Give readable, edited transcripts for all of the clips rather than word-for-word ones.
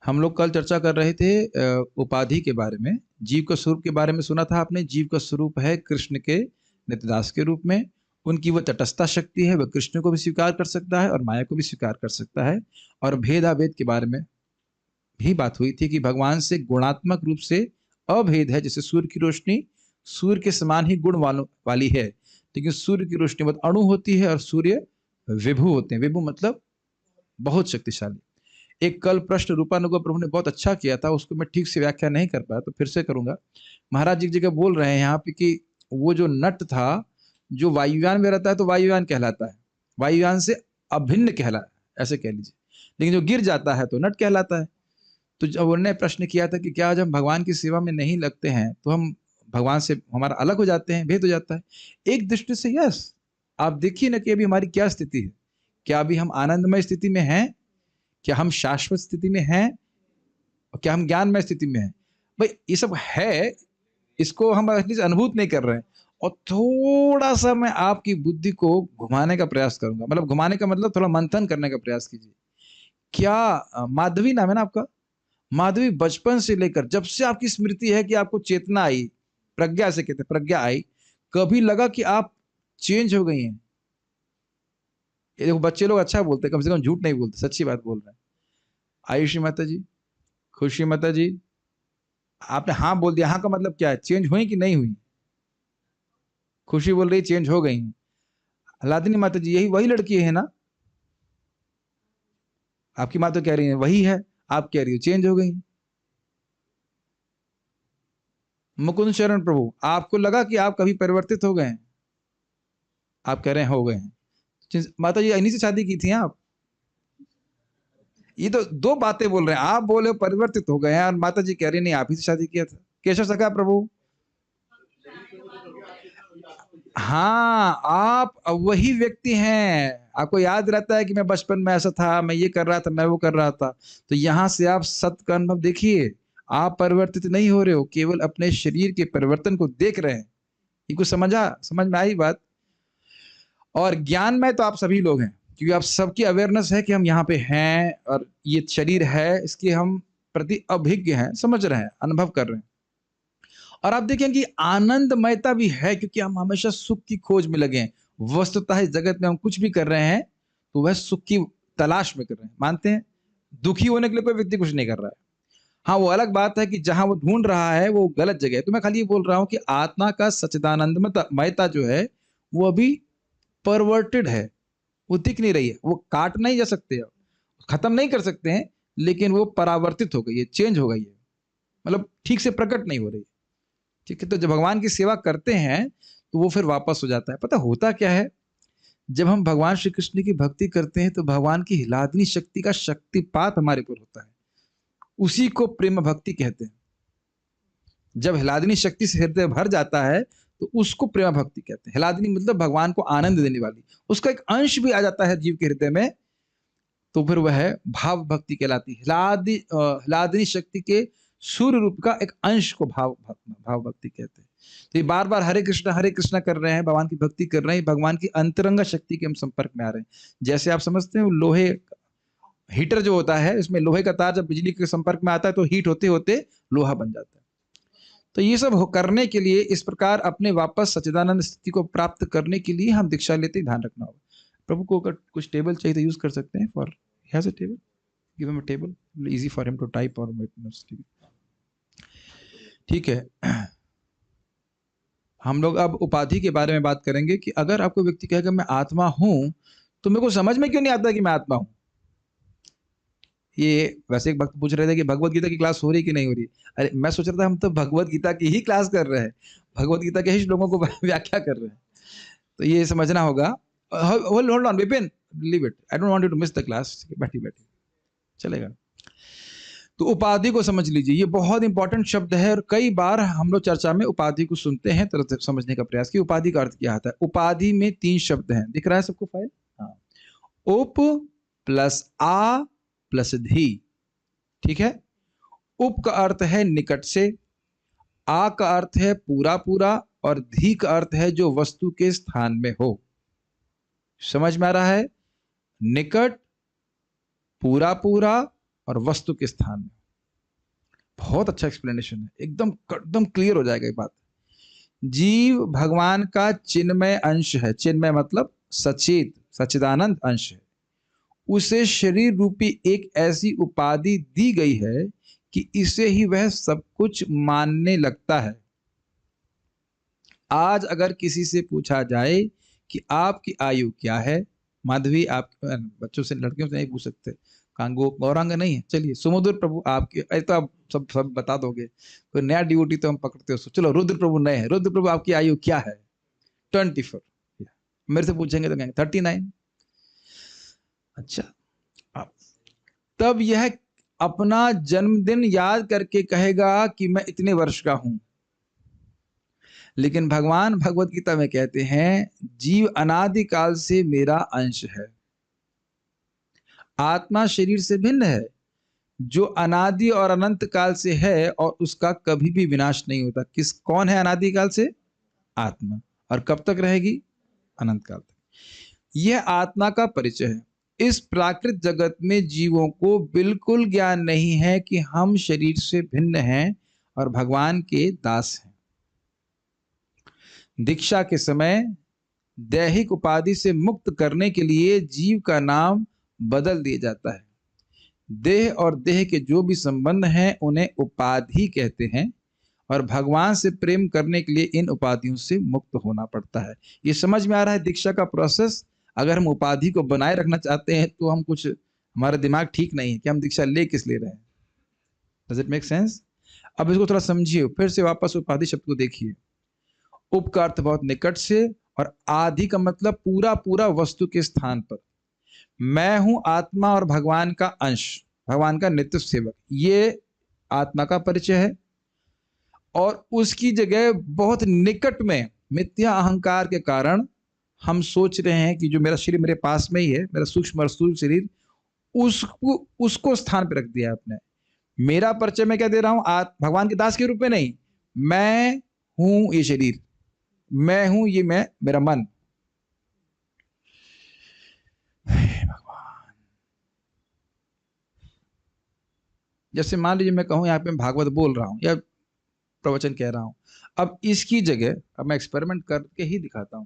हम लोग कल चर्चा कर रहे थे उपाधि के बारे में। जीव का स्वरूप के बारे में सुना था आपने। जीव का स्वरूप है कृष्ण के नित्यदास के रूप में। उनकी वह तटस्था शक्ति है, वह कृष्ण को भी स्वीकार कर सकता है और माया को भी स्वीकार कर सकता है। और भेदाभेद के बारे में भी बात हुई थी कि भगवान से गुणात्मक रूप से अभेद है। जैसे सूर्य की रोशनी सूर्य के समान ही गुण वाली है, लेकिन सूर्य की रोशनी बहुत अणु होती है और सूर्य विभु होते हैं। विभु मतलब बहुत शक्तिशाली। एक कल प्रश्न रूपानुग प्रभु ने बहुत अच्छा किया था, उसको मैं ठीक से व्याख्या नहीं कर पाया, तो फिर से करूंगा। महाराज जी जगह बोल रहे हैं यहाँ पे कि वो जो नट था, जो वायुयान में रहता है तो वायुयान कहलाता है, वायुयान से अभिन्न ऐसे कह लीजिए। लेकिन जो गिर जाता है तो नट कहलाता है। तो जब उन्होंने प्रश्न किया था कि क्या जब हम भगवान की सेवा में नहीं लगते हैं तो हम भगवान से हमारा अलग हो जाते हैं, भेद हो जाता है? एक दृष्टि से यस। आप देखिए ना कि अभी हमारी क्या स्थिति है। क्या अभी हम आनंदमय स्थिति में हैं? क्या हम शाश्वत स्थिति में हैं? और क्या हम ज्ञानमय स्थिति में हैं? भाई ये सब है, इसको हम एटलीस्ट अनुभूत नहीं कर रहे हैं। और थोड़ा सा मैं आपकी बुद्धि को घुमाने का प्रयास करूंगा, मतलब घुमाने का मतलब थोड़ा मंथन करने का प्रयास कीजिए। क्या माधवी नाम है ना आपका? माधवी, बचपन से लेकर जब से आपकी स्मृति है कि आपको चेतना आई, प्रज्ञा से कहते हैं, प्रज्ञा आई, कभी लगा कि आप चेंज हो गई हैं? ये देखो बच्चे लोग अच्छा बोलते हैं, कम से कम झूठ नहीं बोलते, सच्ची बात बोल रहे हैं। आयुषी माता जी, खुशी माता जी, आपने हाँ बोल दिया। हाँ का मतलब क्या है? चेंज हुई कि नहीं हुई? खुशी बोल रही चेंज हो गई। लादिनी माता जी, यही वही लड़की है ना? आपकी माँ तो कह रही है वही है, आप कह रही हो चेंज हो गई। मुकुंद शरण प्रभु, आपको लगा कि आप कभी परिवर्तित हो गए हैं? आप कह रहे हैं हो गए हैं। माता जी इन्हीं से शादी की थी आप? ये तो दो बातें बोल रहे हैं। आप बोले परिवर्तित हो गए हैं और माता जी कह रही नहीं आप ही से शादी किया था। केशव सखा प्रभु, हाँ आप वही व्यक्ति हैं। आपको याद रहता है कि मैं बचपन में ऐसा था, मैं ये कर रहा था, मैं वो कर रहा था। तो यहां से आप सत्य का अनुभव देखिए। आप परिवर्तित नहीं हो रहे हो, केवल अपने शरीर के परिवर्तन को देख रहे हैं। ये कुछ समझ में आई बात? और ज्ञान में तो आप सभी लोग हैं, क्योंकि आप सबकी अवेयरनेस है कि हम यहाँ पे हैं और ये शरीर है, इसके हम प्रति अभिज्ञ हैं, समझ रहे हैं, अनुभव कर रहे हैं। और आप देखें कि आनंदमयता भी है, क्योंकि हम हमेशा सुख की खोज में लगे हैं। वस्तुतः इस जगत में हम कुछ भी कर रहे हैं तो वह सुख की तलाश में कर रहे हैं, मानते हैं? दुखी होने के लिए कोई व्यक्ति कुछ नहीं कर रहा है। हाँ, वो अलग बात है कि जहां वो ढूंढ रहा है वो गलत जगह है। तो मैं खाली ये बोल रहा हूं कि आत्मा का सच्चिदानंदमयता जो है वो अभी परवर्टेड है, वो दिख नहीं रही है। वो काट नहीं जा सकते, खत्म नहीं कर सकते हैं, लेकिन वो परावर्तित हो गई है, चेंज हो गई है, मतलब ठीक से प्रकट नहीं हो रही। ठीक है, तो जब भगवान की सेवा करते हैं तो वो फिर वापस हो जाता है। पता होता क्या है, जब हम भगवान श्री कृष्ण की भक्ति करते हैं तो भगवान की हिलादनी शक्ति का शक्तिपात हमारे ऊपर होता है। उसी को प्रेम भक्ति कहते हैं। जब हिलादनी शक्ति से हृदय भर जाता है तो उसको प्रेम भक्ति कहते हैं। हिलादनी मतलब भगवान को आनंद देने वाली, उसका एक अंश भी आ जाता है जीव के हृदय में, तो फिर वह भाव भक्ति कहलाती है। हिलादनी शक्ति के सूर्य रूप का एक अंश को भाव भक्ति कहते हैं। तो ये बार बार हरे कृष्णा कर रहे हैं, भगवान की भक्ति कर रहे हैं, भगवान की अंतरंग शक्ति के हम संपर्क में आ रहे हैं। जैसे आप समझते हैं लोहे हीटर जो होता है, इसमें लोहे का तार जब बिजली के संपर्क में आता है तो हीट होते होते लोहा बन जाता है। तो ये सब करने के लिए, इस प्रकार अपने वापस सच्चिदानंद स्थिति को प्राप्त करने के लिए हम दीक्षा लेते, ध्यान रखना होगा। प्रभु को अगर कुछ टेबल चाहिए तो यूज कर सकते हैं। For has a table, give him a table, easy for him to type और नोट्स। ठीक है, हम लोग अब उपाधि के बारे में बात करेंगे कि अगर आपको व्यक्ति कहेगा मैं आत्मा हूं, तो मेरे को समझ में क्यों नहीं आता कि मैं आत्मा हूं। ये वैसे एक भक्त पूछ रहे थे कि भगवत गीता की क्लास हो रही कि नहीं हो रही। अरे मैं सोच रहा था हम तो भगवत गीता की ही क्लास कर रहे हैं, भगवत गीता के ही श्लोकों को व्याख्या कर रहे हैं। तो ये समझना होगा। Hold on Vipin, leave it, I don't want you to miss the class. बैठी बैठी चलेगा। तो उपाधि को समझ लीजिए, ये बहुत इंपॉर्टेंट शब्द है और कई बार हम लोग चर्चा में उपाधि को सुनते हैं, तरह समझने का प्रयास कि उपाधि का अर्थ क्या आता है। उपाधि में 3 शब्द हैं, दिख रहा है सबको फाइल? हाँ, उप प्लस आ प्लस धी। ठीक है, उप का अर्थ है निकट से, आ का अर्थ है पूरा पूरा, और धी का अर्थ है जो वस्तु के स्थान में हो। समझ में आ रहा है? निकट, पूरा पूरा और वस्तु के स्थान में। बहुत अच्छा एक्सप्लेनेशन है, एकदम एकदम क्लियर हो जाएगा ये बात। जीव भगवान का चिन्मय अंश है। चिन्मय मतलब सचेत, सच्चिदानंद अंश है। उसे शरीर रूपी एक ऐसी उपाधि दी गई है कि इसे ही वह सब कुछ मानने लगता है। आज अगर किसी से पूछा जाए कि आपकी आयु क्या है, माधवी, आप बच्चों से, लड़कियों से नहीं पूछ सकते, कांगो गौरांग नहीं है, चलिए सुमधुर प्रभु आपके, तो आप सब बता दोगे। कोई नया ड्यूटी तो हम पकड़ते हो। चलो रुद्र प्रभु नए हैं, रुद्र प्रभु आपकी आयु क्या है? 24। मेरे से पूछेंगे तो कहेंगे 39। अच्छा, तब यह अपना जन्मदिन याद करके कहेगा कि मैं इतने वर्ष का हूं। लेकिन भगवान भगवत गीता में कहते हैं, जीव अनादि काल से मेरा अंश है। आत्मा शरीर से भिन्न है, जो अनादि और अनंत काल से है और उसका कभी भी विनाश नहीं होता। कौन है अनादि काल से? आत्मा। और कब तक रहेगी? अनंत काल तक। यह आत्मा का परिचय है। इस प्राकृत जगत में जीवों को बिल्कुल ज्ञान नहीं है कि हम शरीर से भिन्न हैं और भगवान के दास हैं। दीक्षा के समय दैहिक उपाधि से मुक्त करने के लिए जीव का नाम बदल दिया जाता है। देह और देह के जो भी संबंध हैं उन्हें उपाधि कहते हैं, और भगवान से प्रेम करने के लिए इन उपाधियों से मुक्त होना पड़ता है। ये समझ में आ रहा है दीक्षा का प्रोसेस? अगर हम उपाधि को बनाए रखना चाहते हैं तो हम कुछ, हमारा दिमाग ठीक नहीं है कि हम दीक्षा ले किस ले रहे हैं। Does it make sense? अब इसको थोड़ा समझिए, फिर से वापस उपाधि शब्द को देखिए। उप का अर्थ बहुत निकट से, और आदि का मतलब पूरा पूरा वस्तु के स्थान पर। मैं हूं आत्मा और भगवान का अंश, भगवान का नित्य सेवक। ये आत्मा का परिचय है। और उसकी जगह बहुत निकट में मिथ्या अहंकार के कारण हम सोच रहे हैं कि जो मेरा शरीर मेरे पास में ही है, मेरा सूक्ष्म और स्थूल शरीर, उसको स्थान पर रख दिया आपने। मेरा परिचय मैं क्या दे रहा हूं? भगवान के दास के रूप में नहीं। मैं हूं ये शरीर, मैं हूं ये मैं, मेरा मन। भगवान, जैसे मान लीजिए मैं कहूं यहां पे मैं भागवत बोल रहा हूं या प्रवचन कह रहा हूं, अब इसकी जगह अब मैं एक्सपेरिमेंट करके ही दिखाता हूं।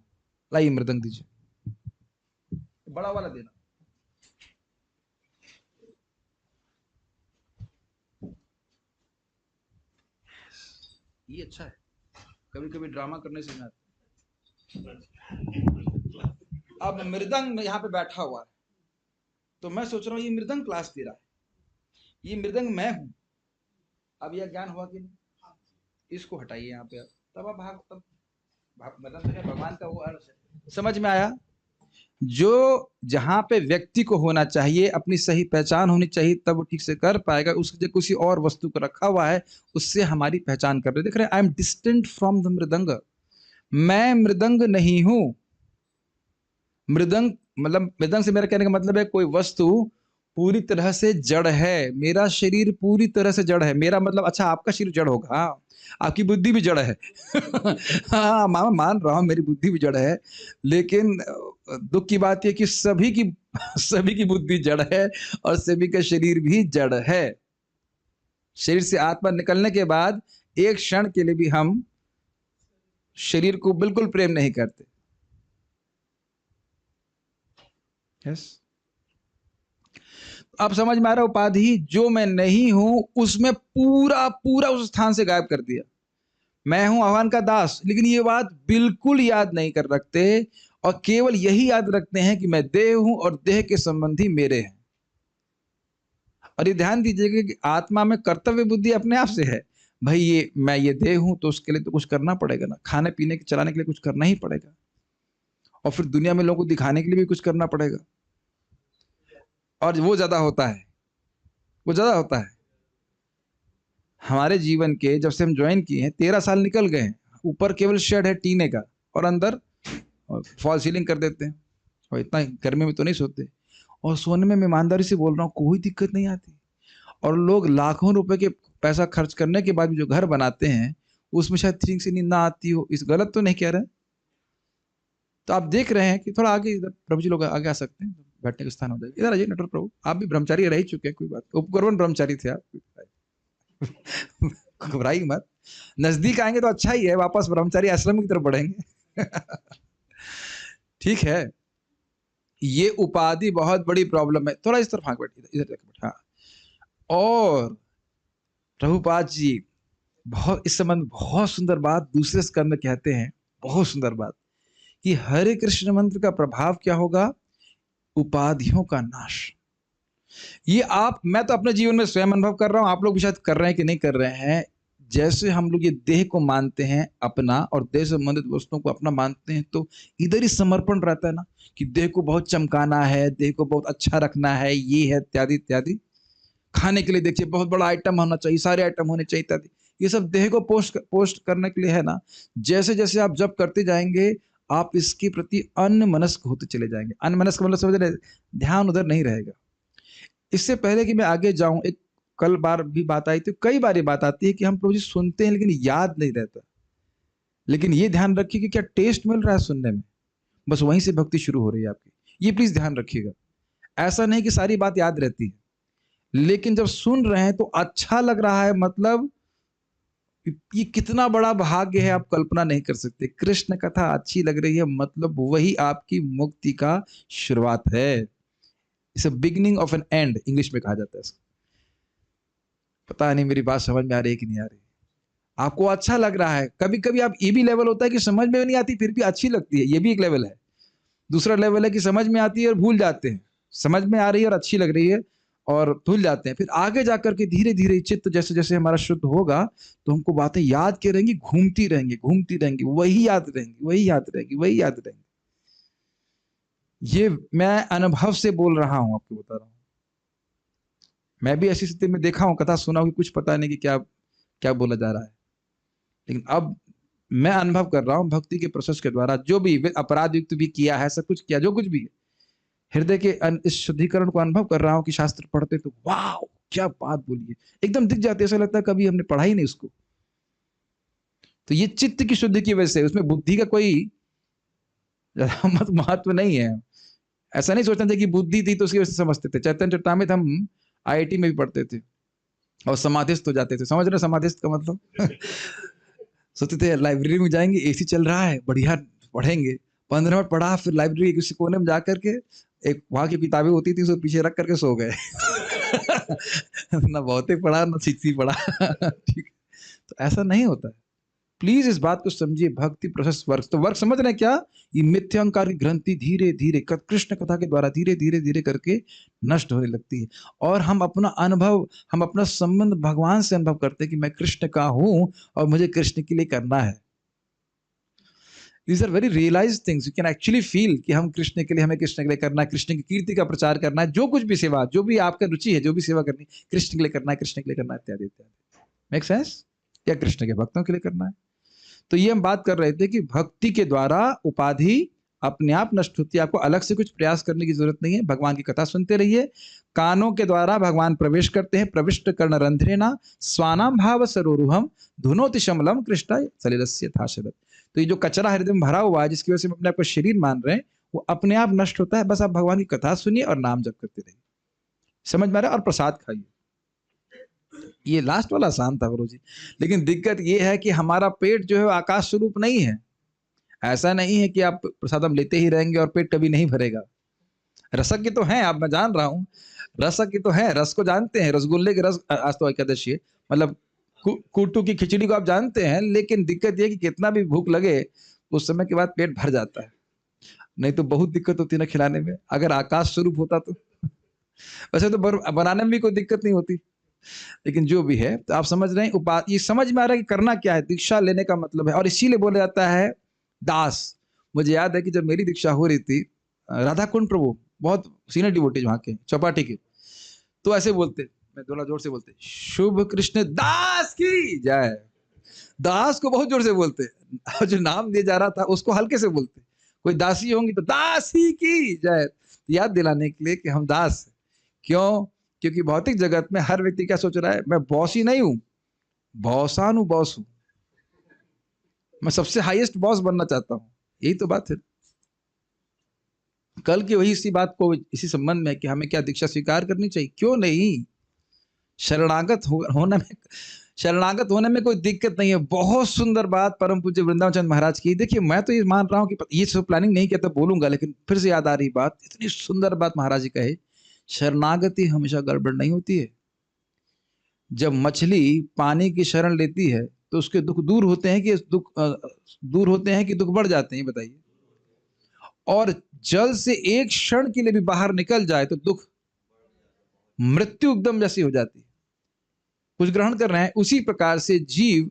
लाइए मृदंग दीजिए, बड़ा वाला देना। ये अच्छा है, कभी कभी ड्रामा करने से आता। अब मृदंग यहाँ पे बैठा हुआ है, तो मैं सोच रहा हूँ ये मृदंग क्लास दे रहा है, ये मृदंग मैं हूं। अब यह ज्ञान हुआ कि नहीं? इसको हटाइए यहाँ पे, तब आप मतलब भगवान का वो अर्थ समझ में आया। जो जहां पे व्यक्ति को होना चाहिए, अपनी सही पहचान होनी चाहिए, तब वो ठीक से कर पाएगा। उसकी जगह किसी और वस्तु को रखा हुआ है, उससे हमारी पहचान कर रहे। देख रहे हैं, I am distant from the मृदंग। मैं मृदंग नहीं हूं। मृदंग मतलब, मृदंग से मेरा कहने का मतलब है कोई वस्तु पूरी तरह से जड़ है। मेरा शरीर पूरी तरह से जड़ है। मेरा मतलब, अच्छा आपका शरीर जड़ होगा, हाँ, आपकी बुद्धि भी जड़ है। हाँ मामा मान रहा हूं, मेरी बुद्धि भी जड़ है, लेकिन दुख की बात यह कि सभी की बुद्धि जड़ है और सभी का शरीर भी जड़ है। शरीर से आत्मा निकलने के बाद एक क्षण के लिए भी हम शरीर को बिल्कुल प्रेम नहीं करते। यस, अब समझ में आ रहा है? उपाधि जो मैं नहीं हूं उसमें पूरा पूरा उस स्थान से गायब कर दिया। मैं हूं भगवान का दास, लेकिन ये बात बिल्कुल याद नहीं कर रखते, और केवल यही याद रखते हैं कि मैं देह हूं और देह के संबंधी मेरे हैं। और ये ध्यान दीजिएगा कि आत्मा में कर्तव्य बुद्धि अपने आप से है। भाई ये मैं ये देह हूं तो उसके लिए तो कुछ करना पड़ेगा ना, खाने पीने के चलाने के लिए कुछ करना ही पड़ेगा, और फिर दुनिया में लोगों को दिखाने के लिए भी कुछ करना पड़ेगा। और वो ज्यादा होता है, वो ज्यादा होता है। हमारे जीवन के जब से हम ज्वाइन किए हैं 13 साल निकल गए हैं। ऊपर केवल शेड है टीने का, और अंदर फॉल सीलिंग कर देते हैं, और इतना गर्मी में तो नहीं सोते। और सोने में मैं ईमानदारी से बोल रहा हूँ कोई दिक्कत नहीं आती। और लोग लाखों रुपए के पैसा खर्च करने के बाद भी जो घर बनाते हैं उसमें शायद ठीक से नींद ना आती हो। इस गलत तो नहीं कह रहे? तो आप देख रहे हैं कि थोड़ा आगे, प्रभु जी लोग आगे आ सकते हैं, बैठने का स्थान हो जाएगा। इधर आइए नटवर प्रभु, आप भी ब्रह्मचारी रह ही चुके हैं, कोई बात, उपक्रमण ब्रह्मचारी थे आप। घबराइए मत, नजदीक आएंगे तो अच्छा ही है, वापस ब्रह्मचारी आश्रम की तरफ बढ़ेंगे। ठीक है, ये उपाधि बहुत बड़ी प्रॉब्लम है। थोड़ा इस तरफ हाँ बैठ, इधर बैठ, हाँ। और प्रभुपाद जी बहुत इस संबंध बहुत सुंदर बात दूसरे स्कंद में कहते हैं, बहुत सुंदर बात, कि हरे कृष्ण मंत्र का प्रभाव क्या होगा? उपाधियों का नाश। ये आप, मैं तो अपने जीवन में स्वयं अनुभव कर रहा हूं, आप लोग भी शायद कर रहे हैं कि नहीं कर रहे हैं। जैसे हम लोग ये देह को मानते हैं अपना, और देह से संबंधित वस्तुओं को अपना मानते हैं, तो इधर ही समर्पण रहता है ना, कि देह को बहुत चमकाना है, देह को बहुत अच्छा रखना है, ये है इत्यादि इत्यादि। खाने के लिए देखिए बहुत बड़ा आइटम होना चाहिए, सारे आइटम होने चाहिए इत्यादि। ये सब देह को पोस्ट करने के लिए है ना। जैसे जैसे आप जब करते जाएंगे, आप इसके प्रति अन्यमनस्क होते चले जाएंगे। अन्यमनस्क मतलब समझ रहे, ध्यान उधर नहीं रहेगा। इससे पहले कि मैं आगे जाऊं, एक कल बार भी बात आई थी, कई बार ये बात आती है कि हम प्रभु जी सुनते हैं लेकिन याद नहीं रहता। लेकिन ये ध्यान रखिए कि क्या टेस्ट मिल रहा है सुनने में, बस वहीं से भक्ति शुरू हो रही है आपकी, ये प्लीज ध्यान रखिएगा। ऐसा नहीं कि सारी बात याद रहती है, लेकिन जब सुन रहे हैं तो अच्छा लग रहा है, मतलब ये कितना बड़ा भाग्य है, आप कल्पना नहीं कर सकते। कृष्ण कथा अच्छी लग रही है, मतलब वही आपकी मुक्ति का शुरुआत है। It's a beginning of an end, इंग्लिश में कहा जाता है इसको। पता नहीं मेरी बात समझ में आ रही है कि नहीं आ रही। आपको अच्छा लग रहा है, कभी कभी आप, ये भी लेवल होता है कि समझ में नहीं आती फिर भी अच्छी लगती है, ये भी एक लेवल है। दूसरा लेवल है कि समझ में आती है और भूल जाते हैं, समझ में आ रही है और अच्छी लग रही है और भूल जाते हैं। फिर आगे जाकर के धीरे धीरे चित्त जैसे जैसे हमारा शुद्ध होगा, तो हमको बातें याद के रहेंगी, घूमती रहेंगी घूमती रहेंगी, वही याद रहेंगी वही याद रहेंगी वही याद रहेंगी। ये मैं अनुभव से बोल रहा हूं, आपको बता रहा हूं। मैं भी ऐसी स्थिति में देखा हूं, कथा सुना हूं, कुछ पता नहीं कि क्या क्या बोला जा रहा है। लेकिन अब मैं अनुभव कर रहा हूं भक्ति के प्रोसेस के द्वारा, जो भी अपराध युक्त भी किया है, सब कुछ किया, जो कुछ भी है, हृदय के इस शुद्धिकरण को अनुभव कर रहा हूं कि शास्त्र पढ़ते तो वाह क्या बात बोलिए, एकदम दिख जाती है, ऐसा लगता है कभी हमने पढ़ा ही नहीं उसको। तो ये चित्त की शुद्धि की वजह से, उसमें बुद्धि का कोई महत्व नहीं है। ऐसा नहीं सोचना चाहिए कि बुद्धि थी तो उसकी वजह से समझते थे। चैतन्य चरितामृत हम आईआईटी में भी पढ़ते थे और समाधिस्थ हो जाते थे, समझ रहे समाधिस्थ का मतलब? सोचते थे लाइब्रेरी में जाएंगे, एसी चल रहा है, बढ़िया पढ़ेंगे। 15 मिनट पढ़ा, फिर लाइब्रेरी के किसी कोने में जाकर के एक वहां की किताबें होती थी, उसको पीछे रख करके सो गए। ना बहुत ही पढ़ा ना सीखती पढ़ा। ठीक, तो ऐसा नहीं होता है। प्लीज इस बात को समझिए, भक्ति प्रोसेस वर्क, तो वर्क समझ रहे हैं क्या? ये मिथ्य अहंकार की ग्रंथि धीरे धीरे कृष्ण कथा के द्वारा धीरे धीरे धीरे करके नष्ट होने लगती है। और हम अपना अनुभव, हम अपना संबंध भगवान से अनुभव करते हैं कि मैं कृष्ण का हूं और मुझे कृष्ण के लिए करना है। These are very realized things. You can actually feel कि हम कृष्ण के लिए, हमें कृष्ण के लिए करना है, कृष्ण की कीर्ति का प्रचार करना है, जो कुछ भी सेवा, जो भी आपका रुचि है, जो भी सेवा करनी, कृष्ण के लिए करना है, कृष्ण के लिए करना है, इत्यादि इत्यादि। Make sense? या कृष्ण के भक्तों के लिए करना है। तो ये हम बात कर रहे थे कि भक्ति के द्वारा उपाधि अपने आप नष्ट होती है, आपको अलग से कुछ प्रयास करने की जरूरत नहीं है। भगवान की कथा सुनते रहिए, कानों के द्वारा भगवान प्रवेश करते हैं। प्रविष्ट कर्ण रंध्रेना स्वानाम भाव सरोरुहम धुनोति शमलम कृष्ण सलिलस्य थाशरत। तो ये जो कचरा हृदय में भरा हुआ है, जिसकी वजह से हम अपने आप को शरीर मान रहे हैं, वो अपने आप नष्ट होता है। बस आप भगवान की कथा सुनिए और नाम जप करते रहिए, समझ में आ रहा है? और प्रसाद खाइए। ये लास्ट वाला आसान था गुरु जी, लेकिन दिक्कत ये है कि हमारा पेट जो है आकाश स्वरूप नहीं है। ऐसा नहीं है कि आप प्रसादम लेते ही रहेंगे और पेट कभी नहीं भरेगा। रसज्ञ तो है आप, मैं जान रहा हूँ, रसज्ञ तो है, रस को जानते हैं, रसगुल्ले के रस, आज तो एकादशी है, मतलब कुट्टू की खिचड़ी को आप जानते हैं। लेकिन दिक्कत यह कि कितना भी भूख लगे, उस समय के बाद पेट भर जाता है। नहीं तो बहुत दिक्कत होती है ना खिलाने में। अगर आकाश स्वरूप होता तो वैसे तो बनाने में भी कोई दिक्कत नहीं होती। लेकिन जो भी है, तो आप समझ रहे हैं, ये समझ में आ रहा है कि करना क्या है, दीक्षा लेने का मतलब है। और इसीलिए बोला जाता है दास। मुझे याद है कि जब मेरी दीक्षा हो रही थी, राधा कुंड प्रभु बहुत सीनियर डिवोटी वहां के, चौपाटी के, तो ऐसे बोलते, मैं थोड़ा जोर से बोलते, शुभ कृष्ण दास की जय। दास को बहुत जोर से बोलते, और जो नाम दिया जा रहा था उसको हल्के से बोलते। कोई दासी होंगी तो दासी की जय, याद दिलाने के लिए कि हम दास। क्यों? क्योंकि भौतिक जगत में हर व्यक्ति क्या सोच रहा है, मैं बॉस ही नहीं हूं, बॉसान हूं, बॉस हूं, मैं सबसे हाईएस्ट बॉस बनना चाहता हूं। यही तो बात है। कल की वही इसी बात को इसी संबंध में कि हमें क्या दीक्षा स्वीकार करनी चाहिए, क्यों नहीं। शरणागत शरणागत होने में कोई दिक्कत नहीं है। बहुत सुंदर बात परम पूज्य वृंदावन चंद महाराज की। देखिए मैं तो ये मान रहा हूँ कि ये सब प्लानिंग नहीं किया तो बोलूंगा, लेकिन फिर से याद आ रही बात, इतनी सुंदर बात महाराज जी कहे, शरणागति हमेशा गड़बड़ नहीं होती है। जब मछली पानी की शरण लेती है तो उसके दुख दूर होते हैं कि दूर होते हैं कि दुख बढ़ जाते हैं, बताइए। और जल से एक क्षण के लिए भी बाहर निकल जाए तो दुख, मृत्यु एकदम जैसी हो जाती है। कुछ ग्रहण कर रहे हैं। उसी प्रकार से जीव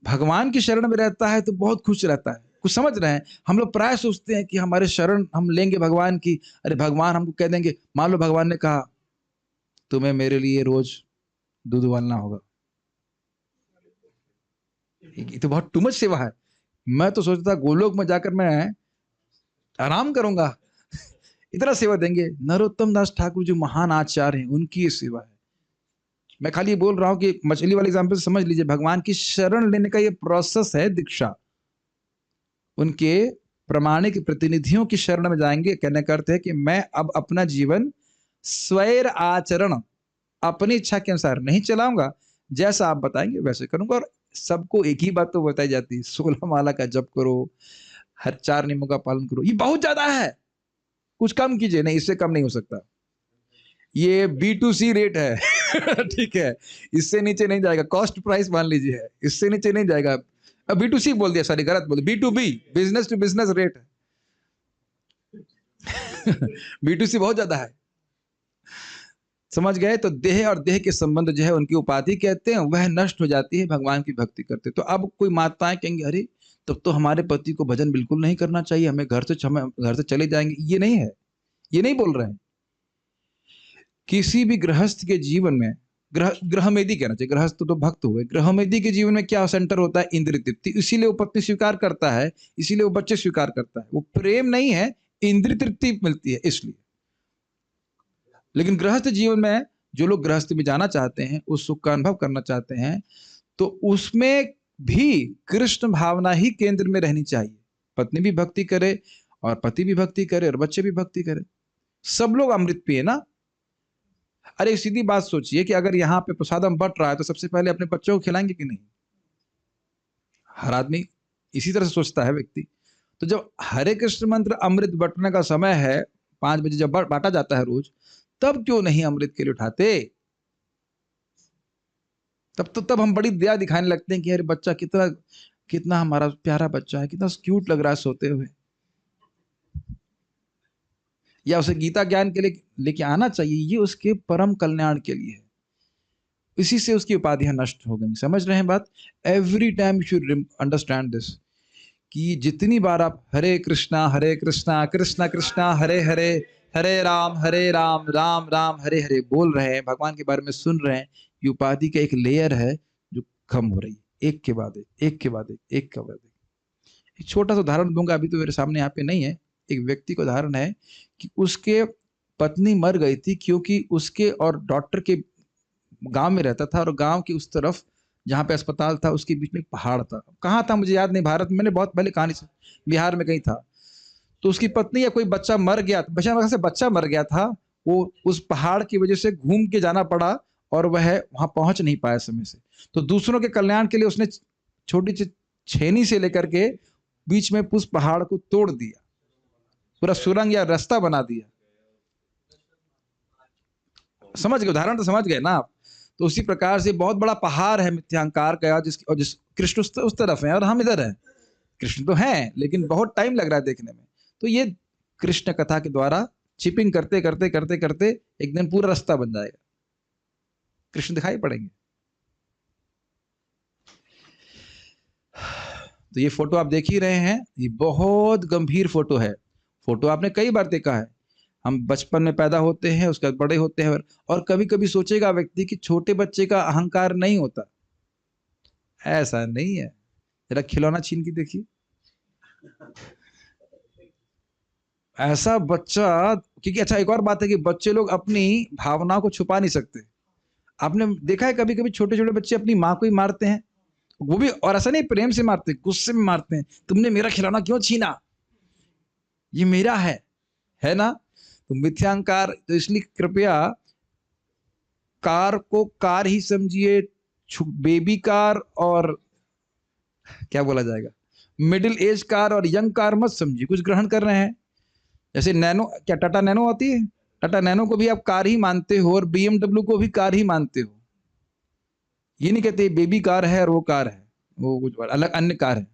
भगवान की शरण में रहता है तो बहुत खुश रहता है। कुछ समझ रहे हैं। हम लोग प्राय सोचते हैं कि हमारे शरण हम लेंगे भगवान की, अरे भगवान हमको कह देंगे, मान लो भगवान ने कहा तुम्हें मेरे लिए रोज दूध उबालना होगा, ये तो बहुत टू मच सेवा है। मैं तो सोचता था गोलोक में जाकर मैं आराम करूंगा इतना सेवा देंगे। नरोत्तम दास ठाकुर जो महान आचार्य हैं, उनकी ये सेवा है। मैं खाली ये बोल रहा हूं कि मछली वाले एग्जाम्पल समझ लीजिए। भगवान की शरण लेने का ये प्रोसेस है दीक्षा। उनके प्रमाणिक प्रतिनिधियों की शरण में जाएंगे, कहने का अर्थ है कि मैं अब अपना जीवन स्वैर आचरण अपनी इच्छा के अनुसार नहीं चलाऊंगा, जैसा आप बताएंगे वैसे करूंगा। और सबको एक ही बात तो बताई जाती है, 16 माला का जप करो, हर 4 नियमों का पालन करो। ये बहुत ज्यादा है, कुछ कम कीजिए। नहीं, इससे कम नहीं हो सकता। ये B2C रेट है ठीक है, इससे नीचे नहीं जाएगा। कॉस्ट प्राइस मान लीजिए, इससे नीचे नहीं जाएगा। अब B2C बोल दिया, सॉरी गलत बोल दिया, B2B, business to business rate है B2C बहुत ज्यादा है, समझ गए। तो देह और देह के संबंध जो है उनकी उपाधि कहते हैं, वह नष्ट हो जाती है भगवान की भक्ति करते। तो अब कोई माताएं कहेंगे अरे तब तो हमारे पति को भजन बिल्कुल नहीं करना चाहिए, हमें घर से चले जाएंगे। ये नहीं है, ये नहीं बोल रहे हैं। किसी भी गृहस्थ के जीवन में, गृहमेदी कहना चाहिए, गृहस्थ तो भक्त हुए। गृहमेदी के जीवन में क्या सेंटर होता है? इंद्रिय तृप्ति। इसीलिए वो पत्नी स्वीकार करता है, इसीलिए वो बच्चे स्वीकार करता है। वो प्रेम नहीं है, इंद्रिय तृप्ति मिलती है इसलिए। लेकिन गृहस्थ जीवन में जो लोग गृहस्थ में जाना चाहते हैं, उस सुख का अनुभव करना चाहते हैं, तो उसमें भी कृष्ण भावना ही केंद्र में रहनी चाहिए। पत्नी भी भक्ति करे और पति भी भक्ति करे और बच्चे भी भक्ति करे, सब लोग अमृत पिए ना। अरे सीधी बात सोचिए कि अगर यहाँ पे प्रसादम बट रहा है तो सबसे पहले अपने बच्चों को खिलाएंगे कि नहीं? हर आदमी इसी तरह से सोचता है व्यक्ति। तो जब हरे कृष्ण मंत्र अमृत बटने का समय है, 5 बजे जब बांटा जाता है रोज, तब क्यों नहीं अमृत के लिए उठाते? तब हम बड़ी दया दिखाने लगते हैं कि अरे बच्चा कितना कितना हमारा प्यारा बच्चा है, कितना क्यूट लग रहा है सोते हुए। या उसे गीता ज्ञान के लिए लेके आना चाहिए, ये उसके परम कल्याण के लिए है। इसी से उसकी उपाधियां नष्ट हो गई। समझ रहे हैं बात? Every time you should understand this, कि जितनी बार आप हरे कृष्णा कृष्णा कृष्णा हरे हरे, हरे राम राम राम हरे हरे बोल रहे हैं, भगवान के बारे में सुन रहे हैं, ये उपाधि का एक लेयर है जो कम हो रही है, एक के बाद एक, एक के बाद एक, एक के बाद एक। एक छोटा सा उदाहरण दूंगा, अभी तो मेरे सामने यहाँ पे नहीं है। एक व्यक्ति का उदाहरण है कि उसके पत्नी मर गई थी, क्योंकि उसके और डॉक्टर के गांव में रहता था, और गांव की उस तरफ जहाँ पे अस्पताल था उसके बीच में एक पहाड़ था। कहाँ था मुझे याद नहीं, भारत में, मैंने बहुत पहले कहानी से, बिहार में कहीं था। तो उसकी पत्नी या कोई बच्चा मर गया, बच्चा मर गया था। वो उस पहाड़ की वजह से घूम के जाना पड़ा और वह वहां पहुंच नहीं पाया समय से। तो दूसरों के कल्याण के लिए उसने छोटी सी छेनी से लेकर के बीच में उस पहाड़ को तोड़ दिया, पूरा सुरंग या रास्ता बना दिया। समझ गए उदाहरण? तो समझ गए ना आप? तो उसी प्रकार से बहुत बड़ा पहाड़ है मिथ्यांकार का, और जिस कृष्ण उस तरफ है और हम इधर हैं। कृष्ण तो हैं लेकिन बहुत टाइम लग रहा है देखने में। तो ये कृष्ण कथा के द्वारा चिपिंग करते करते करते करते एक दिन पूरा रास्ता बन जाएगा, कृष्ण दिखाई पड़ेंगे। तो ये फोटो आप देख ही रहे हैं, ये बहुत गंभीर फोटो है। फोटो आपने कई बार देखा है। हम बचपन में पैदा होते हैं, उसके बाद बड़े होते हैं, और कभी कभी सोचेगा व्यक्ति कि छोटे बच्चे का अहंकार नहीं होता। ऐसा नहीं है। जरा खिलौना छीन के देखिए, ऐसा बच्चा, क्योंकि अच्छा एक और बात है कि बच्चे लोग अपनी भावनाओं को छुपा नहीं सकते। आपने देखा है कभी कभी छोटे छोटे बच्चे अपनी माँ को ही मारते हैं, वो भी, और ऐसा नहीं प्रेम से मारते, गुस्से में मारते हैं, तुमने मेरा खिलौना क्यों छीना, ये मेरा है। है ना? तो मिथ्यांकार, तो इसलिए कृपया कार को कार ही समझिए, बेबी कार और क्या बोला जाएगा, मिडिल एज कार और यंग कार मत समझिए, कुछ ग्रहण कर रहे हैं। जैसे नैनो, क्या टाटा नैनो आती है, टाटा नैनो को भी आप कार ही मानते हो और बीएमडब्ल्यू को भी कार ही मानते हो। ये नहीं कहते बेबी कार है और वो कार है, वो कुछ अलग अन्य कार है।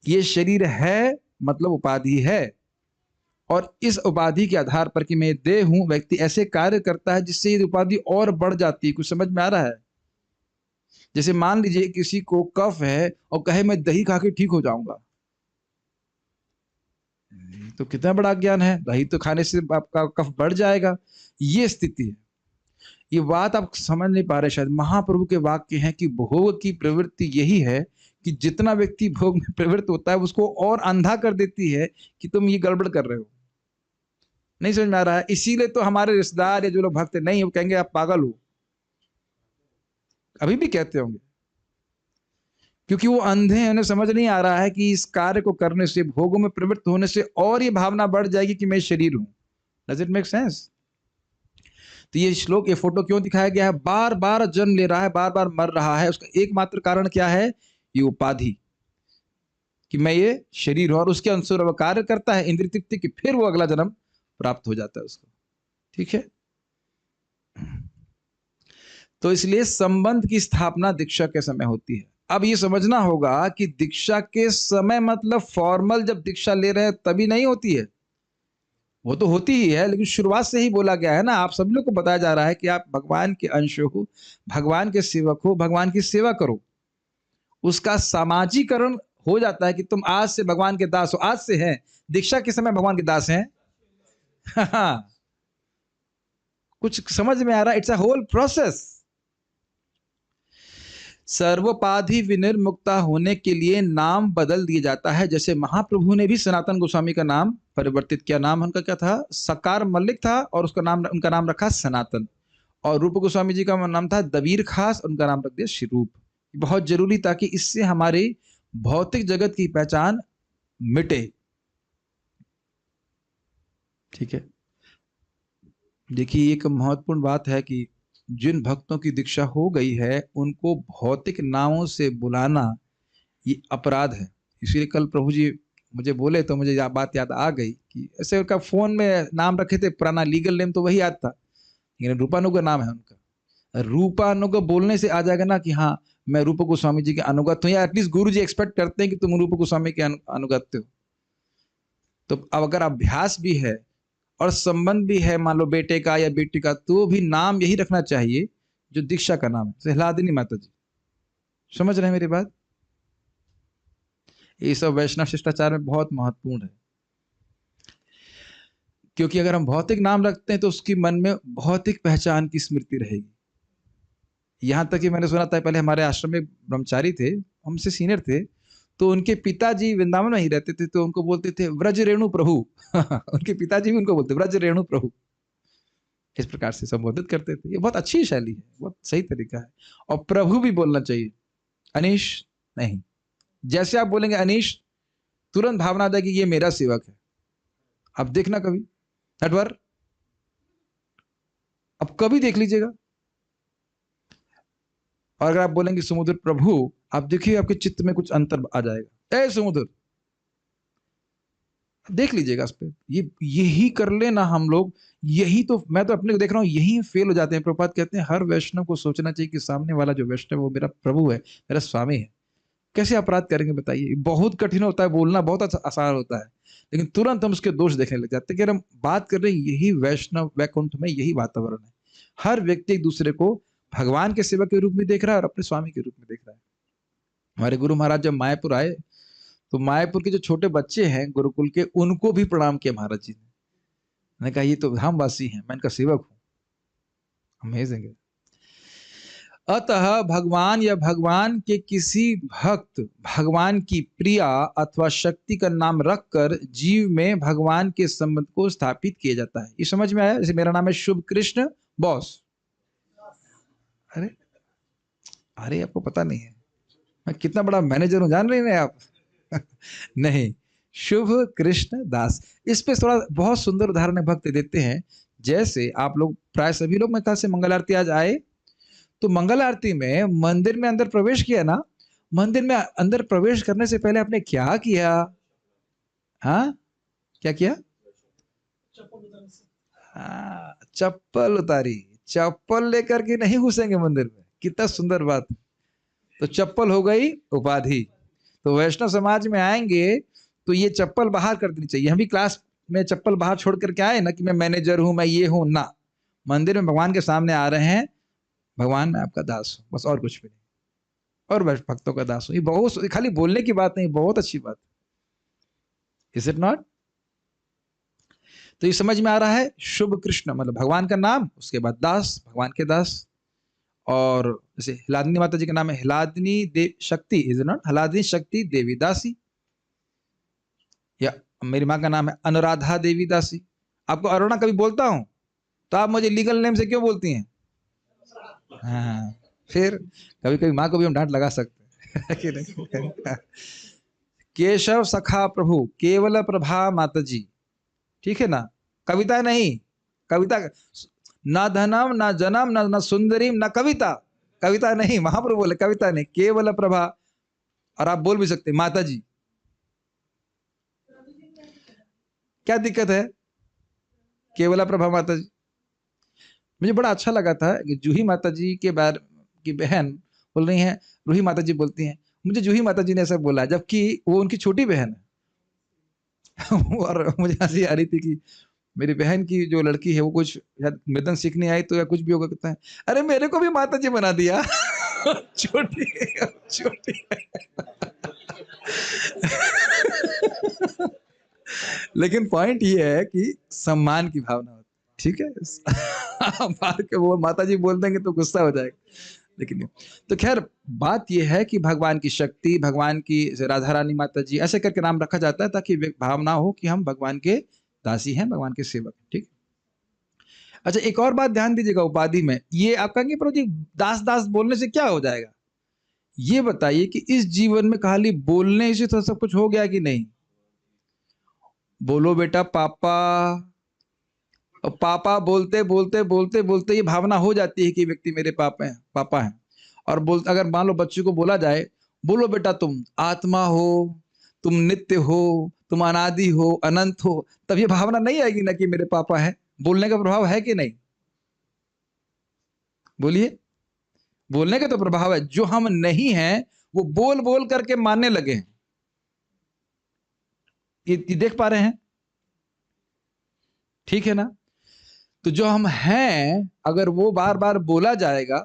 ये शरीर है मतलब उपाधि है, और इस उपाधि के आधार पर कि मैं देह हूं, व्यक्ति ऐसे कार्य करता है जिससे ये उपाधि और बढ़ जाती है। कुछ समझ में आ रहा है? जैसे मान लीजिए किसी को कफ है और कहे मैं दही खा के ठीक हो जाऊंगा, तो कितना बड़ा ज्ञान है, दही तो खाने से आपका कफ बढ़ जाएगा। ये स्थिति है। ये बात आप समझ नहीं पा रहे शायद। महाप्रभु के वाक्य हैं कि भोग की प्रवृत्ति यही है कि जितना व्यक्ति भोग में प्रवृत्त होता है उसको और अंधा कर देती है कि तुम ये गड़बड़ कर रहे हो। नहीं समझ में आ रहा है? इसीलिए तो हमारे रिश्तेदार या जो लोग भक्त नहीं है वो कहेंगे आप पागल हो, अभी भी कहते होंगे, क्योंकि वो अंधे हैं, उन्हें समझ नहीं आ रहा है कि इस कार्य को करने से, भोगों में प्रवृत्त होने से और ये भावना बढ़ जाएगी कि मैं शरीर हूं। Does it make sense? तो ये श्लोक, ये फोटो क्यों दिखाया गया है? बार बार जन्म ले रहा है, बार बार मर रहा है, उसका एकमात्र कारण क्या है? ये उपाधि कि मैं ये शरीर हूं, और उसके अनुसार वो कार्य करता है इंद्रिय तृप्ति की, फिर वो अगला जन्म प्राप्त हो जाता है उसको। ठीक है? तो इसलिए संबंध की स्थापना दीक्षा के समय होती है। अब ये समझना होगा कि दीक्षा के समय मतलब फॉर्मल जब दीक्षा ले रहे हैं तभी नहीं होती है, वो तो होती ही है, लेकिन शुरुआत से ही बोला गया है ना, आप सब लोग को बताया जा रहा है कि आप भगवान के अंश हो, भगवान के सेवक हो, भगवान की सेवा करो। उसका सामाजिकरण हो जाता है कि तुम आज से भगवान के दास हो, आज से हैं, दीक्षा के समय भगवान के दास हैं। कुछ समझ में आ रहा है? It's a whole process. सर्वोपाधि विनिर्मुक्ता होने के लिए नाम बदल दिया जाता है। जैसे महाप्रभु ने भी सनातन गोस्वामी का नाम परिवर्तित किया। नाम उनका क्या था? सकार मल्लिक था, और उसका नाम, उनका नाम रखा सनातन। और रूप गोस्वामी जी का नाम था दबीर खास, उनका नाम रख दिया श्री रूप। बहुत जरूरी, ताकि इससे हमारी भौतिक जगत की पहचान मिटे। ठीक है? देखिए, एक महत्वपूर्ण बात है कि जिन भक्तों की दीक्षा हो गई है उनको भौतिक नामों से बुलाना ये अपराध है। इसीलिए कल प्रभु जी मुझे बोले तो मुझे बात याद आ गई कि ऐसे उनका फोन में नाम रखे थे, पुराना लीगल नेम तो वही याद था, लेकिन रूपानुग नाम है उनका। रूपानुग बोलने से आ जाएगा ना कि हाँ मैं रूप गोस्वामी जी के अनुगत हूँ, या एटलीस्ट गुरु जी एक्सपेक्ट करते हैं कि तुम रूप गोस्वामी के अनुगत हो। तो अब अगर अभ्यास भी है और संबंध भी है, मान लो बेटे का या बेटी का, तो भी नाम यही रखना चाहिए जो दीक्षा का नाम है, सहलादिनी माता जी। समझ रहे हैं मेरी बात? ये सब वैष्णव शिष्टाचार में बहुत महत्वपूर्ण है, क्योंकि अगर हम भौतिक नाम रखते हैं तो उसकी मन में भौतिक पहचान की स्मृति रहेगी। यहां तक कि मैंने सुना था, पहले हमारे आश्रम में ब्रह्मचारी थे, हमसे सीनियर थे, तो उनके पिताजी वृंदावन में ही रहते थे, तो उनको बोलते थे व्रज रेणु प्रभु। उनके पिताजी भी उनको बोलते व्रज रेणु प्रभु, इस प्रकार से संबोधित करते थे। ये बहुत अच्छी शैली है, बहुत सही तरीका है। और प्रभु भी बोलना चाहिए, अनीश नहीं। जैसे आप बोलेंगे अनीश, तुरंत भावना आ जाएगी ये मेरा सेवक है। अब देखना कभी नटवर, अब कभी देख लीजिएगा। और अगर आप बोलेंगे समुद्र प्रभु, आप देखिए आपके चित्त में कुछ अंतर आ जाएगा, ए समुद्र, देख लीजिएगा इस पे। ये यही कर लेना हम लोग, यही तो मैं तो अपने को देख रहा हूँ, यही फेल हो जाते हैं। प्रभुपाद कहते हैं हर वैष्णव को सोचना चाहिए कि सामने वाला जो वैष्णव वो मेरा प्रभु है, मेरा स्वामी है। कैसे अपराध करेंगे बताइए? बहुत कठिन होता है, बोलना बहुत आसान होता है, लेकिन तुरंत हम उसके दोष देखने लग जाते हैं कि हम बात कर रहे हैं यही वैष्णव वैकुंठ में यही वातावरण है। हर व्यक्ति एक दूसरे को भगवान के सेवक के रूप में देख रहा है और अपने स्वामी के रूप में देख रहा है। हमारे गुरु महाराज जब मायापुर आए तो मायापुर के जो छोटे बच्चे हैं गुरुकुल के, उनको भी प्रणाम किया महाराज जी ने। मैंने कहा ये तो धामवासी हैं, मैं इनका सेवक हूँ। अमेजिंग है। अतः भगवान या भगवान के किसी भक्त भगवान की प्रिया अथवा शक्ति का नाम रखकर जीव में भगवान के संबंध को स्थापित किया जाता है। ये समझ में आया? जैसे मेरा नाम है शुभ कृष्ण बॉस। अरे अरे आपको पता नहीं है मैं कितना बड़ा मैनेजर हूं, जान रहे हैं आप? नहीं, शुभ कृष्ण दास। इस पे थोड़ा बहुत सुंदर उदाहरण भक्त देते हैं। जैसे आप लोग प्राय सभी लोग मेरे ख्याल से मंगल आरती आज आए, तो मंगल आरती में मंदिर में अंदर प्रवेश किया ना, मंदिर में अंदर प्रवेश करने से पहले आपने क्या किया? हाँ, क्या किया? हाँ, चप्पल उतारी। चप्पल लेकर के नहीं घुसेंगे मंदिर में। कितना सुंदर बात। तो चप्पल हो गई उपाधि। तो वैष्णव समाज में आएंगे तो ये चप्पल बाहर कर देनी चाहिए। हम भी क्लास में चप्पल बाहर छोड़ करके आए ना कि मैं मैनेजर हूं, मैं ये हूं ना। मंदिर में भगवान के सामने आ रहे हैं, भगवान मैं आपका दास हूं, बस और कुछ भी नहीं। और बस भक्तों का दास हूं। ये बहुत खाली बोलने की बात नहीं, बहुत अच्छी बात। Is it not? तो ये समझ में आ रहा है, शुभ कृष्ण मतलब भगवान का नाम, उसके बाद दास, भगवान के दास। और जैसे हिलादनी माता जी का नाम है हिलादनी देव शक्ति, इज नॉट? हिलादनी शक्ति देवी दासी। या मेरी माँ का नाम है अनुराधा देवी दासी। आपको अरुणा कभी बोलता हूं तो आप मुझे लीगल नेम से क्यों बोलती हैं? हाँ, फिर कभी कभी माँ को भी हम डांट लगा सकते हैं कि नहीं? केशव सखा प्रभु केवल प्रभा माता जी, ठीक है ना? कविता नहीं, कविता ना धनम ना जनम ना सुंदरीम ना कविता। कविता नहीं, महाप्रभु बोले कविता नहीं, केवल प्रभा। और आप बोल भी सकते माता जी। क्या दिक्कत है? केवल प्रभा माता जी। मुझे बड़ा अच्छा लगा था कि जूही माता जी के बारे की बहन बोल रही हैं, रूही माता जी बोलती हैं मुझे जूही माता जी ने ऐसा बोला, जबकि वो उनकी छोटी बहन है। और मुझे हंसी आ रही थी कि मेरी बहन की जो लड़की है वो कुछ शायद मृदंग सीखने आई तो या कुछ भी होगा, कहता है अरे मेरे को भी माता जी बना दिया। छोटी छोटी। लेकिन पॉइंट ये है कि सम्मान की भावना होती है, ठीक है? बाहर के वो माता जी बोल देंगे तो गुस्सा हो जाएगा, लेकिन नहीं। तो खैर बात यह है कि भगवान की शक्ति, भगवान की राधा रानी माता जी ऐसे करके नाम रखा जाता है ताकि भावना हो कि हम भगवान के दासी हैं, भगवान के सेवक, ठीक। अच्छा, एक और बात ध्यान दीजिएगा उपाधि में। ये आप कहेंगे प्रभु जी दास दास बोलने से क्या हो जाएगा? ये बताइए कि इस जीवन में खाली बोलने से तो सब कुछ हो गया कि नहीं? बोलो बेटा पापा, और पापा बोलते बोलते बोलते बोलते ये भावना हो जाती है कि व्यक्ति मेरे पापा हैं, पापा हैं। और अगर मान लो बच्चे को बोला जाए बोलो बेटा तुम आत्मा हो, तुम नित्य हो, तुम अनादि हो, अनंत हो, तब ये भावना नहीं आएगी ना कि मेरे पापा है। बोलने का प्रभाव है कि नहीं? बोलिए। बोलने का तो प्रभाव है। जो हम नहीं हैं वो बोल बोल करके मानने लगे हैं। ये देख पा रहे हैं? ठीक है ना? तो जो हम हैं अगर वो बार बार बोला जाएगा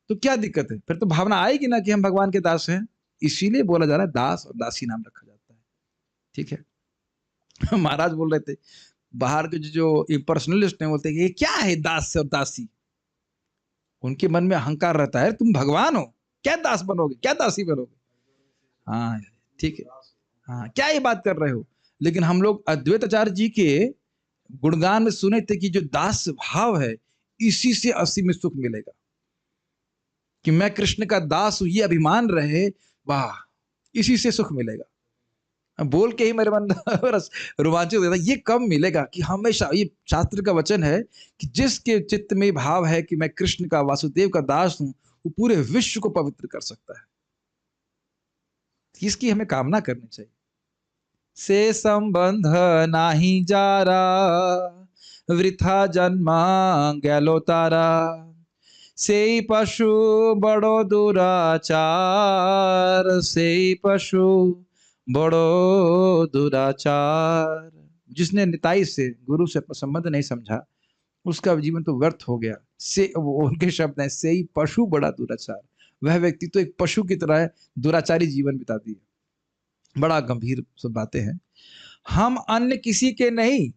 तो क्या दिक्कत है? फिर तो भावना आएगी ना कि हम भगवान के दास हैं। इसीलिए बोला जा रहा है दास और दासी नाम रखा जाता है, ठीक है? महाराज बोल रहे थे बाहर के जो पर्सनलिस्ट हैं बोलते हैं ये क्या है दास और दासी। उनके मन में अहंकार रहता है, तुम भगवान हो, क्या दास बनोगे, क्या दासी बनोगे? हाँ, ठीक है। हाँ, क्या ये बात कर रहे हो? लेकिन हम लोग अद्वैत आचार्य जी के गुणगान में सुने थे कि जो दास भाव है इसी से असीम सुख मिलेगा। कि मैं कृष्ण का दास हूं ये अभिमान रहे, वाह, इसी से सुख मिलेगा। बोल के ही मेरे मन रोमांचित हो जाता। ये कब मिलेगा? कि हमेशा, ये शास्त्र का वचन है कि जिसके चित्त में भाव है कि मैं कृष्ण का, वासुदेव का दास हूं, वो पूरे विश्व को पवित्र कर सकता है। इसकी हमें कामना करनी चाहिए। से संबंध नाही जारा, वृथा जन्मा गैलो तारा, से पशु बड़ो दुराचार, से पशु बड़ो दुराचार। जिसने निताई से, गुरु से संबंध नहीं समझा उसका जीवन तो व्यर्थ हो गया। से उनके शब्द हैं, से ही पशु बड़ा दुराचार। वह व्यक्ति तो एक पशु की तरह है, दुराचारी जीवन बिताती है। बड़ा गंभीर सब बातें हैं। हम अन्य किसी के नहीं,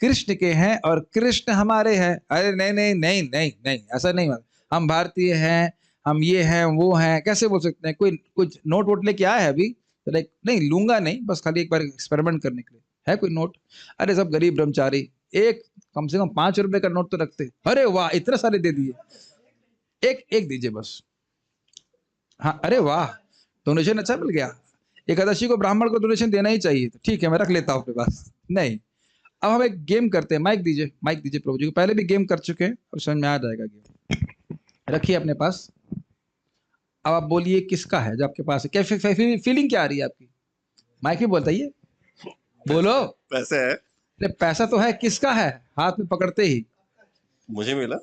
कृष्ण के हैं और कृष्ण हमारे हैं। अरे नहीं नहीं नहीं नहीं नहीं, ऐसा नहीं। हम भारतीय हैं, हम ये हैं वो हैं, कैसे बोल सकते हैं? कोई कुछ नोट वोट लेके आया है अभी? नहीं लूंगा नहीं, बस खाली एक बार एक्सपेरिमेंट करने के लिए है कोई नोट? अरे सब गरीब ब्रह्मचारी, एक कम से कम 5 रुपए का नोट तो रखते। अरे वाह, इतने सारे दे दिए। एक एक दीजिए बस। हाँ, अरे वाह, डोनेशन अच्छा मिल गया। एकादशी को ब्राह्मण को डोनेशन देना ही चाहिए, तो ठीक है मैं रख लेता हूँ अपने पास। नहीं, अब हम एक गेम करते हैं। माइक दीजिए, माइक दीजिए प्रभु जी को। पहले भी गेम कर चुके हैं, अब समझ में आ जाएगा गेम। रखिए अपने पास। अब आप बोलिए किसका है जो आपके पास है। क्या फीलिंग क्या आ रही है आपकी? माइक में बताइए, बोलो। पैसे है। अरे पैसा तो है, किसका है? हाथ में पकड़ते ही मुझे मिला।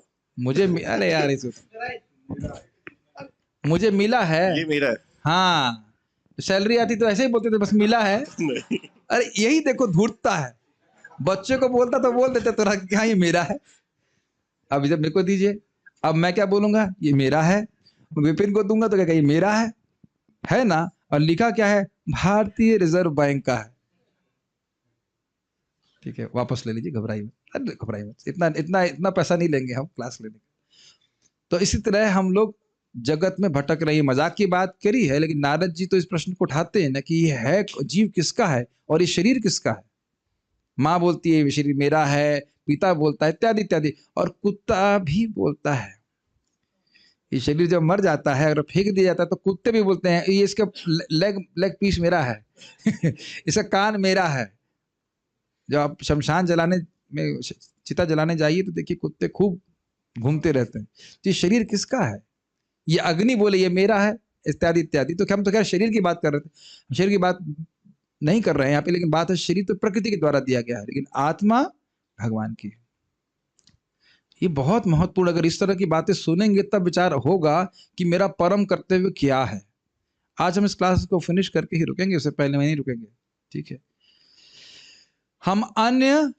अरे यार मुझे मिला है। ये मेरा है। हाँ, सैलरी आती तो ऐसे ही बोलते थे बस मिला है। नहीं। अरे यही देखो धूर्तता है। बच्चे को बोलता तो बोल देते तो क्या ये मेरा है। अब जब मेरे को दीजिए, अब मैं क्या बोलूंगा? ये मेरा है। विपिन को दूंगा तो क्या ये मेरा है ना? और लिखा क्या है? भारतीय रिजर्व बैंक का है। ठीक है, वापस ले लीजिए, घबराइए मत। अरे घबराइए मत, इतना इतना इतना पैसा नहीं लेंगे हम क्लास लेने का। तो इसी तरह हम लोग जगत में भटक रही। मजाक की बात करी है, लेकिन नारद जी तो इस प्रश्न को उठाते हैं ना कि ये है जीव किसका है और ये शरीर किसका है। माँ बोलती है ये शरीर मेरा है, पिता बोलता है, इत्यादि इत्यादि, और कुत्ता भी बोलता है। ये शरीर जब मर जाता है और फेंक दिया जाता है तो कुत्ते भी बोलते हैं ये इसका लेग लेग पीस मेरा है इसका कान मेरा है। जब आप शमशान जलाने में, चिता जलाने जाइए तो देखिए कुत्ते खूब घूमते रहते हैं। तो ये शरीर किसका है? ये अग्नि बोले ये मेरा है, इत्यादि इत्यादि। तो हम तो क्या शरीर की बात कर रहे थे, शरीर की बात नहीं कर रहे हैं यहाँ पे। लेकिन बात है, शरीर तो प्रकृति के द्वारा दिया गया है, लेकिन आत्मा भगवान की है। ये बहुत महत्वपूर्ण, अगर इस तरह की बातें सुनेंगे तब विचार होगा कि मेरा परम कर्तव्य क्या है। आज हम इस क्लास को फिनिश करके ही रुकेंगे, उससे पहले नहीं रुकेंगे। ठीक है, हम अन्य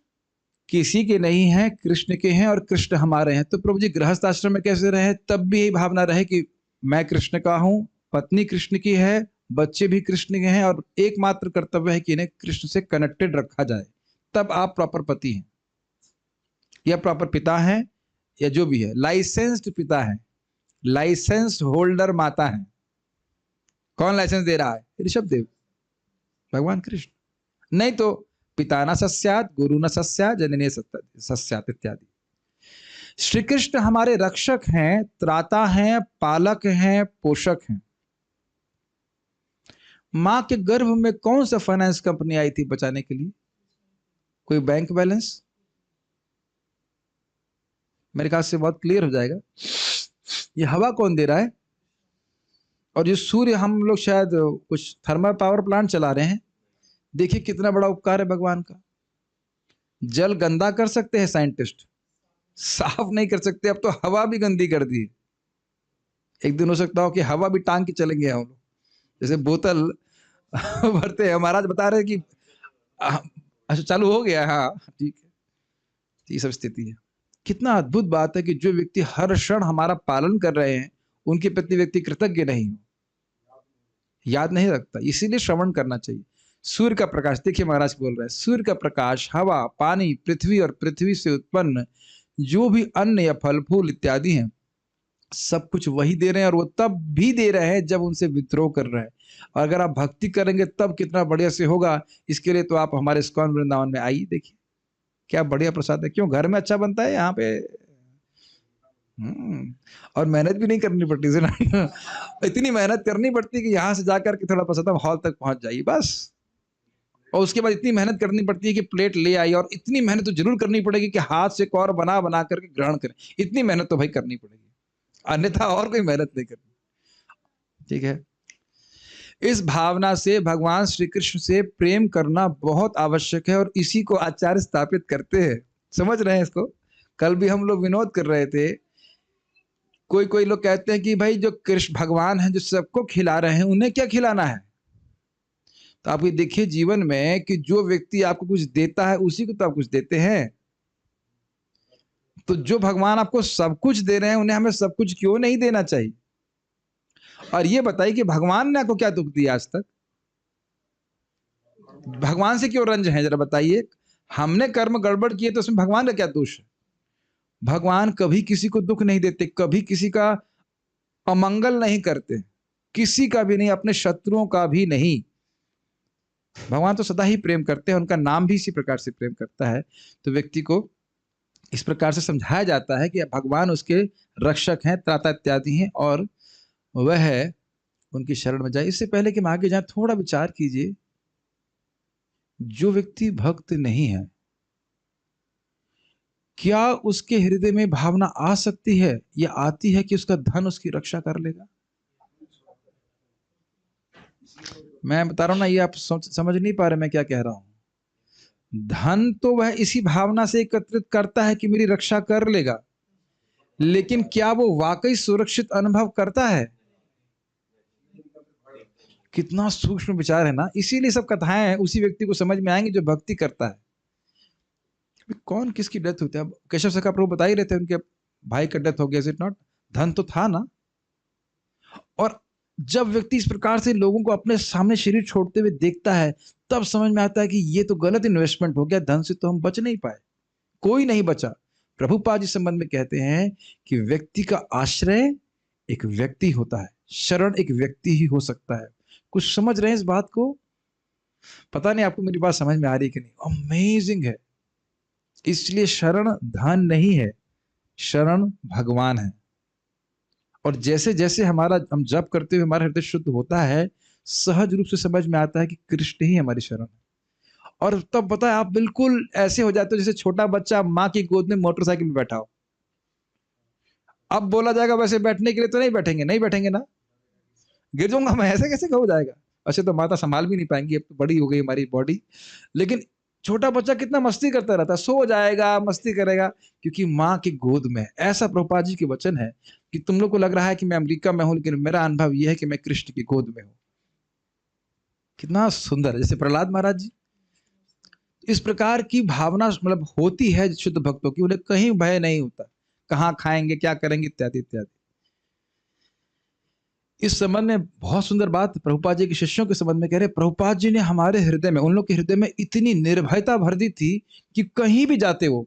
किसी के नहीं हैं, कृष्ण के हैं और कृष्ण हमारे हैं। तो प्रभु जी गृहस्थ आश्रम में कैसे रहे? तब भी यही भावना रहे कि मैं कृष्ण का हूं, पत्नी कृष्ण की है, बच्चे भी कृष्ण के हैं, और एकमात्र कर्तव्य है कि इन्हें कृष्ण से कनेक्टेड रखा जाए। तब आप प्रॉपर पति हैं या प्रॉपर पिता हैं या जो भी है, लाइसेंस्ड पिता है, लाइसेंस होल्डर माता है। कौन लाइसेंस दे रहा है? ऋषभ देव, भगवान कृष्ण। नहीं तो पिता न सस्यात, गुरु न सस्यात, जननी सस्यात इत्यादि। श्री कृष्ण हमारे रक्षक हैं, त्राता हैं, पालक हैं, पोषक हैं। मां के गर्भ में कौन सा फाइनेंस कंपनी आई थी बचाने के लिए? कोई बैंक बैलेंस? मेरे ख्याल से बहुत क्लियर हो जाएगा। ये हवा कौन दे रहा है? और ये सूर्य, हम लोग शायद कुछ थर्मल पावर प्लांट चला रहे हैं। देखिए कितना बड़ा उपकार है भगवान का। जल गंदा कर सकते हैं साइंटिस्ट, साफ नहीं कर सकते। अब तो हवा भी गंदी कर दी। एक दिन हो सकता हो कि हवा भी टांग के चलेंगे हम लोग, जैसे बोतल भरते हैं। महाराज बता रहे कि अच्छा चालू हो गया, हाँ ठीक है। ये सब स्थिति है। कितना अद्भुत बात है कि जो व्यक्ति हर क्षण हमारा पालन कर रहे हैं उनके प्रति व्यक्ति कृतज्ञ नहीं हो, याद नहीं रखता। इसीलिए श्रवण करना चाहिए। सूर्य का प्रकाश, देखिए महाराज बोल रहे हैं, सूर्य का प्रकाश, हवा, पानी, पृथ्वी और पृथ्वी से उत्पन्न जो भी अन्न या फल फूल इत्यादि हैं, सब कुछ वही दे रहे हैं। और वो तब भी दे रहे हैं जब उनसे विद्रोह कर रहे हैं। और अगर आप भक्ति करेंगे तब कितना बढ़िया से होगा। इसके लिए तो आप हमारे इस्कॉन वृंदावन में आइए, देखिए क्या बढ़िया प्रसाद है। क्यों घर में अच्छा बनता है यहाँ पे। और मेहनत भी नहीं करनी पड़ती है ना इतनी मेहनत करनी पड़ती है कि यहाँ से जाकर के थोड़ा प्रसाद हॉल तक पहुंच जाइए बस। और उसके बाद इतनी मेहनत करनी पड़ती है कि प्लेट ले आई, और इतनी मेहनत तो जरूर करनी पड़ेगी कि हाथ से कौर बना बना करके ग्रहण करें। इतनी मेहनत तो भाई करनी पड़ेगी, अन्यथा और कोई मेहनत नहीं करनी। ठीक है, इस भावना से भगवान श्री कृष्ण से प्रेम करना बहुत आवश्यक है, और इसी को आचार्य स्थापित करते हैं। समझ रहे हैं इसको? कल भी हम लोग विनोद कर रहे थे। कोई लोग कहते हैं कि भाई जो कृष्ण भगवान है, जो सबको खिला रहे हैं, उन्हें क्या खिलाना है? तो आप ये देखिए जीवन में कि जो व्यक्ति आपको कुछ देता है उसी को तो आप कुछ देते हैं। तो जो भगवान आपको सब कुछ दे रहे हैं उन्हें हमें सब कुछ क्यों नहीं देना चाहिए? और ये बताइए कि भगवान ने आपको क्या दुख दिया आज तक? भगवान से क्यों रंज है, जरा बताइए। हमने कर्म गड़बड़ किए तो उसमें भगवान का क्या दोष है? भगवान कभी किसी को दुख नहीं देते, कभी किसी का अमंगल नहीं करते, किसी का भी नहीं, अपने शत्रुओं का भी नहीं। भगवान तो सदा ही प्रेम करते हैं, उनका नाम भी इसी प्रकार से प्रेम करता है। तो व्यक्ति को इस प्रकार से समझाया जाता है कि भगवान उसके रक्षक हैं, त्राता इत्यादि हैं, और वह उनकी शरण में जाए। इससे पहले कि हम आगे जाए, थोड़ा विचार कीजिए, जो व्यक्ति भक्त नहीं है, क्या उसके हृदय में भावना आ सकती है या आती है कि उसका धन उसकी रक्षा कर लेगा? मैं बता रहा हूं ना, ये आप समझ नहीं पा रहे मैं क्या कह रहा हूं। धन तो वह इसी भावना से एकत्रित करता है कि मेरी रक्षा कर लेगा, लेकिन क्या वो वाकई सुरक्षित अनुभव करता है? कितना सूक्ष्म विचार है ना। इसीलिए सब कथाएं उसी व्यक्ति को समझ में आएंगी जो भक्ति करता है। कौन किसकी डेथ होती है? अब केशव सखा प्रभु बता ही रहे थे, उनके भाई का डेथ हो गया, इज इट नॉट? धन तो था ना। और जब व्यक्ति इस प्रकार से लोगों को अपने सामने शरीर छोड़ते हुए देखता है, तब समझ में आता है कि ये तो गलत इन्वेस्टमेंट हो गया, धन से तो हम बच नहीं पाए, कोई नहीं बचा। प्रभुपाद जी संबंध में कहते हैं कि व्यक्ति का आश्रय एक व्यक्ति होता है, शरण एक व्यक्ति ही हो सकता है। कुछ समझ रहे हैं इस बात को? पता नहीं आपको मेरी बात समझ में आ रही है कि नहीं। अमेजिंग है। इसलिए शरण धन नहीं है, शरण भगवान है। और जैसे जैसे हम जप करते हुए हमारा हृदय शुद्ध होता है, सहज रूप से समझ में आता है कि कृष्ण ही हमारी शरण है। और तब पता है, आप बिल्कुल ऐसे हो जाते हो जैसे छोटा बच्चा माँ की गोद में मोटरसाइकिल में बैठा हो। अब बोला जाएगा वैसे बैठने के लिए, तो नहीं बैठेंगे, नहीं बैठेंगे ना, गिर जाऊंगा मैं, ऐसे कैसे हो जाएगा? वैसे तो माता संभाल भी नहीं पाएंगी, अब तो बड़ी हो गई हमारी बॉडी। लेकिन छोटा बच्चा कितना मस्ती करता रहता है, सो जाएगा, मस्ती करेगा, क्योंकि माँ की गोद में। ऐसा प्रभुपाद जी के वचन है कि तुम लोग को लग रहा है कि मैं अमेरिका में हूं, लेकिन मेरा अनुभव यह है कि मैं कृष्ण की गोद में हूं। कितना सुंदर। जैसे प्रहलाद महाराज जी, इस प्रकार की भावना मतलब होती है शुद्ध भक्तों की, उन्हें कहीं भय नहीं होता, कहाँ खाएंगे, क्या करेंगे, इत्यादि इत्यादि। इस संबंध में बहुत सुंदर बात प्रभुपाद जी के शिष्यों के संबंध में कह रहे, प्रभुपाद जी ने हमारे हृदय में, उन लोग के हृदय में इतनी निर्भयता भर दी थी कि कहीं भी जाते वो,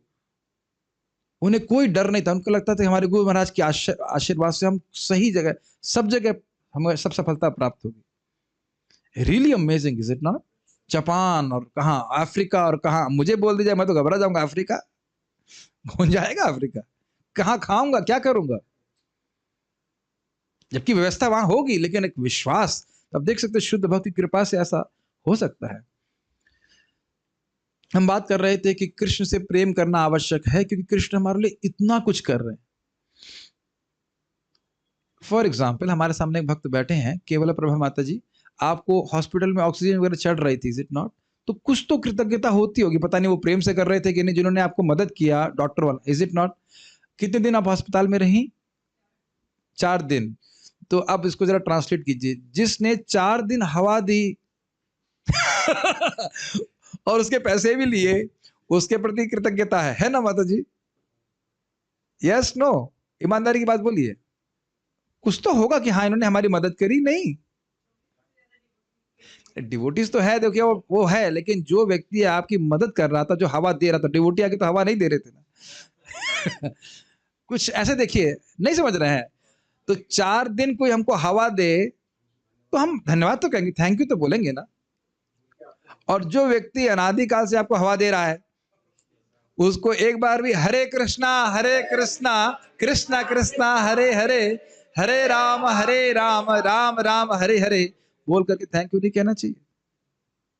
उन्हें कोई डर नहीं था। उनको लगता था हमारे गुरु महाराज के आशीर्वाद से हम सही जगह, सब जगह हमें सब सफलता प्राप्त होगी। Really amazing, is it not? Japan और कहाँ, अफ्रीका और कहाँ, मुझे बोल दीजिए मैं तो घबरा जाऊंगा। अफ्रीका कौन जाएगा? अफ्रीका कहाँ खाऊंगा, क्या करूंगा? जबकि व्यवस्था वहां होगी, लेकिन एक विश्वास। तब देख सकते शुद्ध भक्ति कृपा से ऐसा हो सकता है। हम बात कर रहे थे कि कृष्ण से प्रेम करना आवश्यक है, क्योंकि कृष्ण हमारे लिए इतना कुछ कर रहे हैं। फॉर एग्जाम्पल, हमारे सामने एक भक्त बैठे हैं, केवल प्रभा माता जी, आपको हॉस्पिटल में ऑक्सीजन वगैरह चढ़ रही थी, इज इट नॉट? तो कुछ तो कृतज्ञता होती होगी, पता नहीं वो प्रेम से कर रहे थे कि नहीं, जिन्होंने आपको मदद किया, डॉक्टर वाला, इज इट नॉट? कितने दिन आप अस्पताल में रही? 4 दिन। तो अब इसको जरा ट्रांसलेट कीजिए, जिसने 4 दिन हवा दी और उसके पैसे भी लिए, उसके प्रति कृतज्ञता है ना माता जी? Yes no? ईमानदारी की बात बोलिए। कुछ तो होगा कि हाँ इन्होंने हमारी मदद करी। नहीं, डिवोटीज तो है, देखिए वो है, लेकिन जो व्यक्ति आपकी मदद कर रहा था, जो हवा दे रहा था, डिवोटी आके तो हवा नहीं दे रहे थे ना। कुछ ऐसे देखिए, नहीं समझ रहे हैं? तो 4 दिन कोई हमको हवा दे तो हम धन्यवाद तो कहेंगे, थैंक यू तो बोलेंगे ना। और जो व्यक्ति अनादिकाल से आपको हवा दे रहा है, उसको एक बार भी हरे कृष्णा कृष्णा कृष्णा हरे हरे, हरे राम राम राम हरे हरे बोल करके थैंक यू नहीं कहना चाहिए?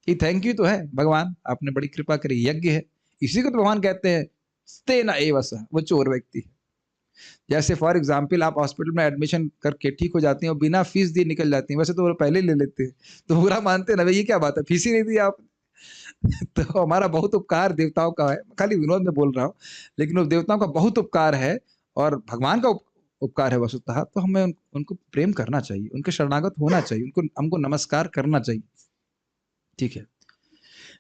कि थैंक यू तो है भगवान, आपने बड़ी कृपा करी, यज्ञ है। इसी को तो भगवान कहते हैं स्तेन एव सः, वो चोर व्यक्ति है। जैसे फॉर एग्जाम्पल, आप हॉस्पिटल में एडमिशन करके ठीक हो जाती हैं और बिना फीस दिए निकल जाती हैं, वैसे तो वो पहले ले लेते हैं, तो बुरा मानते हैं ना, ये क्या बात है, फीस ही नहीं दी आप। तो हमारा बहुत उपकार देवताओं का है, खाली विनोद में बोल रहा हूँ, लेकिन वो देवताओं का बहुत उपकार है और भगवान का उपकार है वस्तुतः। तो हमें उनको प्रेम करना चाहिए, उनके शरणागत होना चाहिए, उनको हमको नमस्कार करना चाहिए। ठीक है।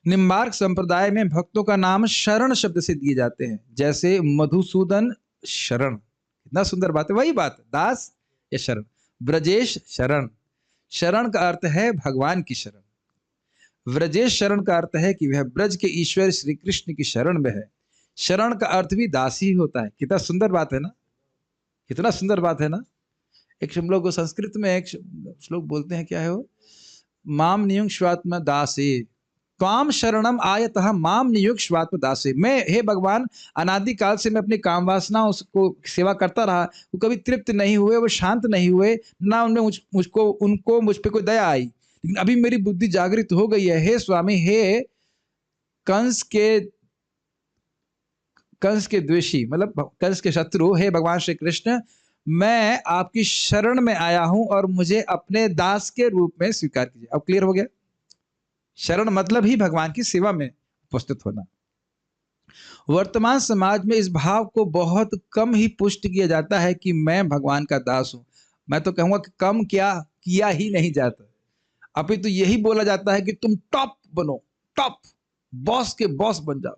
निम्बार्क संप्रदाय में भक्तों का नाम शरण शब्द से दिए जाते हैं, जैसे मधुसूदन शरण। कितना सुंदर बात है, वही बात, दास या शरण। ब्रजेश शरण, शरण का अर्थ है भगवान की शरण। व्रजेश शरण का अर्थ है कि वह ब्रज के ईश्वर श्री कृष्ण की शरण में है। शरण का अर्थ भी दासी ही होता है। कितना सुंदर बात है ना, कितना सुंदर बात है ना। एक हम लोग संस्कृत में एक श्लोक बोलते हैं, क्या है वो, माम नियुंग स्वात्म दासी, त्वाम शरणम आयतः माम नियुक्ष्व आत्मदासे। मैं, हे भगवान, अनादिकाल से मैं अपनी काम वासनाओं को सेवा करता रहा, वो कभी तृप्त नहीं हुए, वो शांत नहीं हुए, ना उनमें उनको मुझ पे कोई दया आई। लेकिन अभी मेरी बुद्धि जागृत हो गई है। हे स्वामी, हे कंस के द्वेषी, मतलब कंस के शत्रु, हे भगवान श्री कृष्ण, मैं आपकी शरण में आया हूं और मुझे अपने दास के रूप में स्वीकार कीजिए। अब क्लियर हो गया? शरण मतलब ही भगवान की सेवा में उपस्थित होना। वर्तमान समाज में इस भाव को बहुत कम ही पुष्ट किया जाता है कि मैं भगवान का दास हूं। मैं तो कहूंगा कि कम क्या किया ही नहीं जाता। अभी तो यही बोला जाता है कि तुम टॉप बनो, टॉप बॉस के बॉस बन जाओ।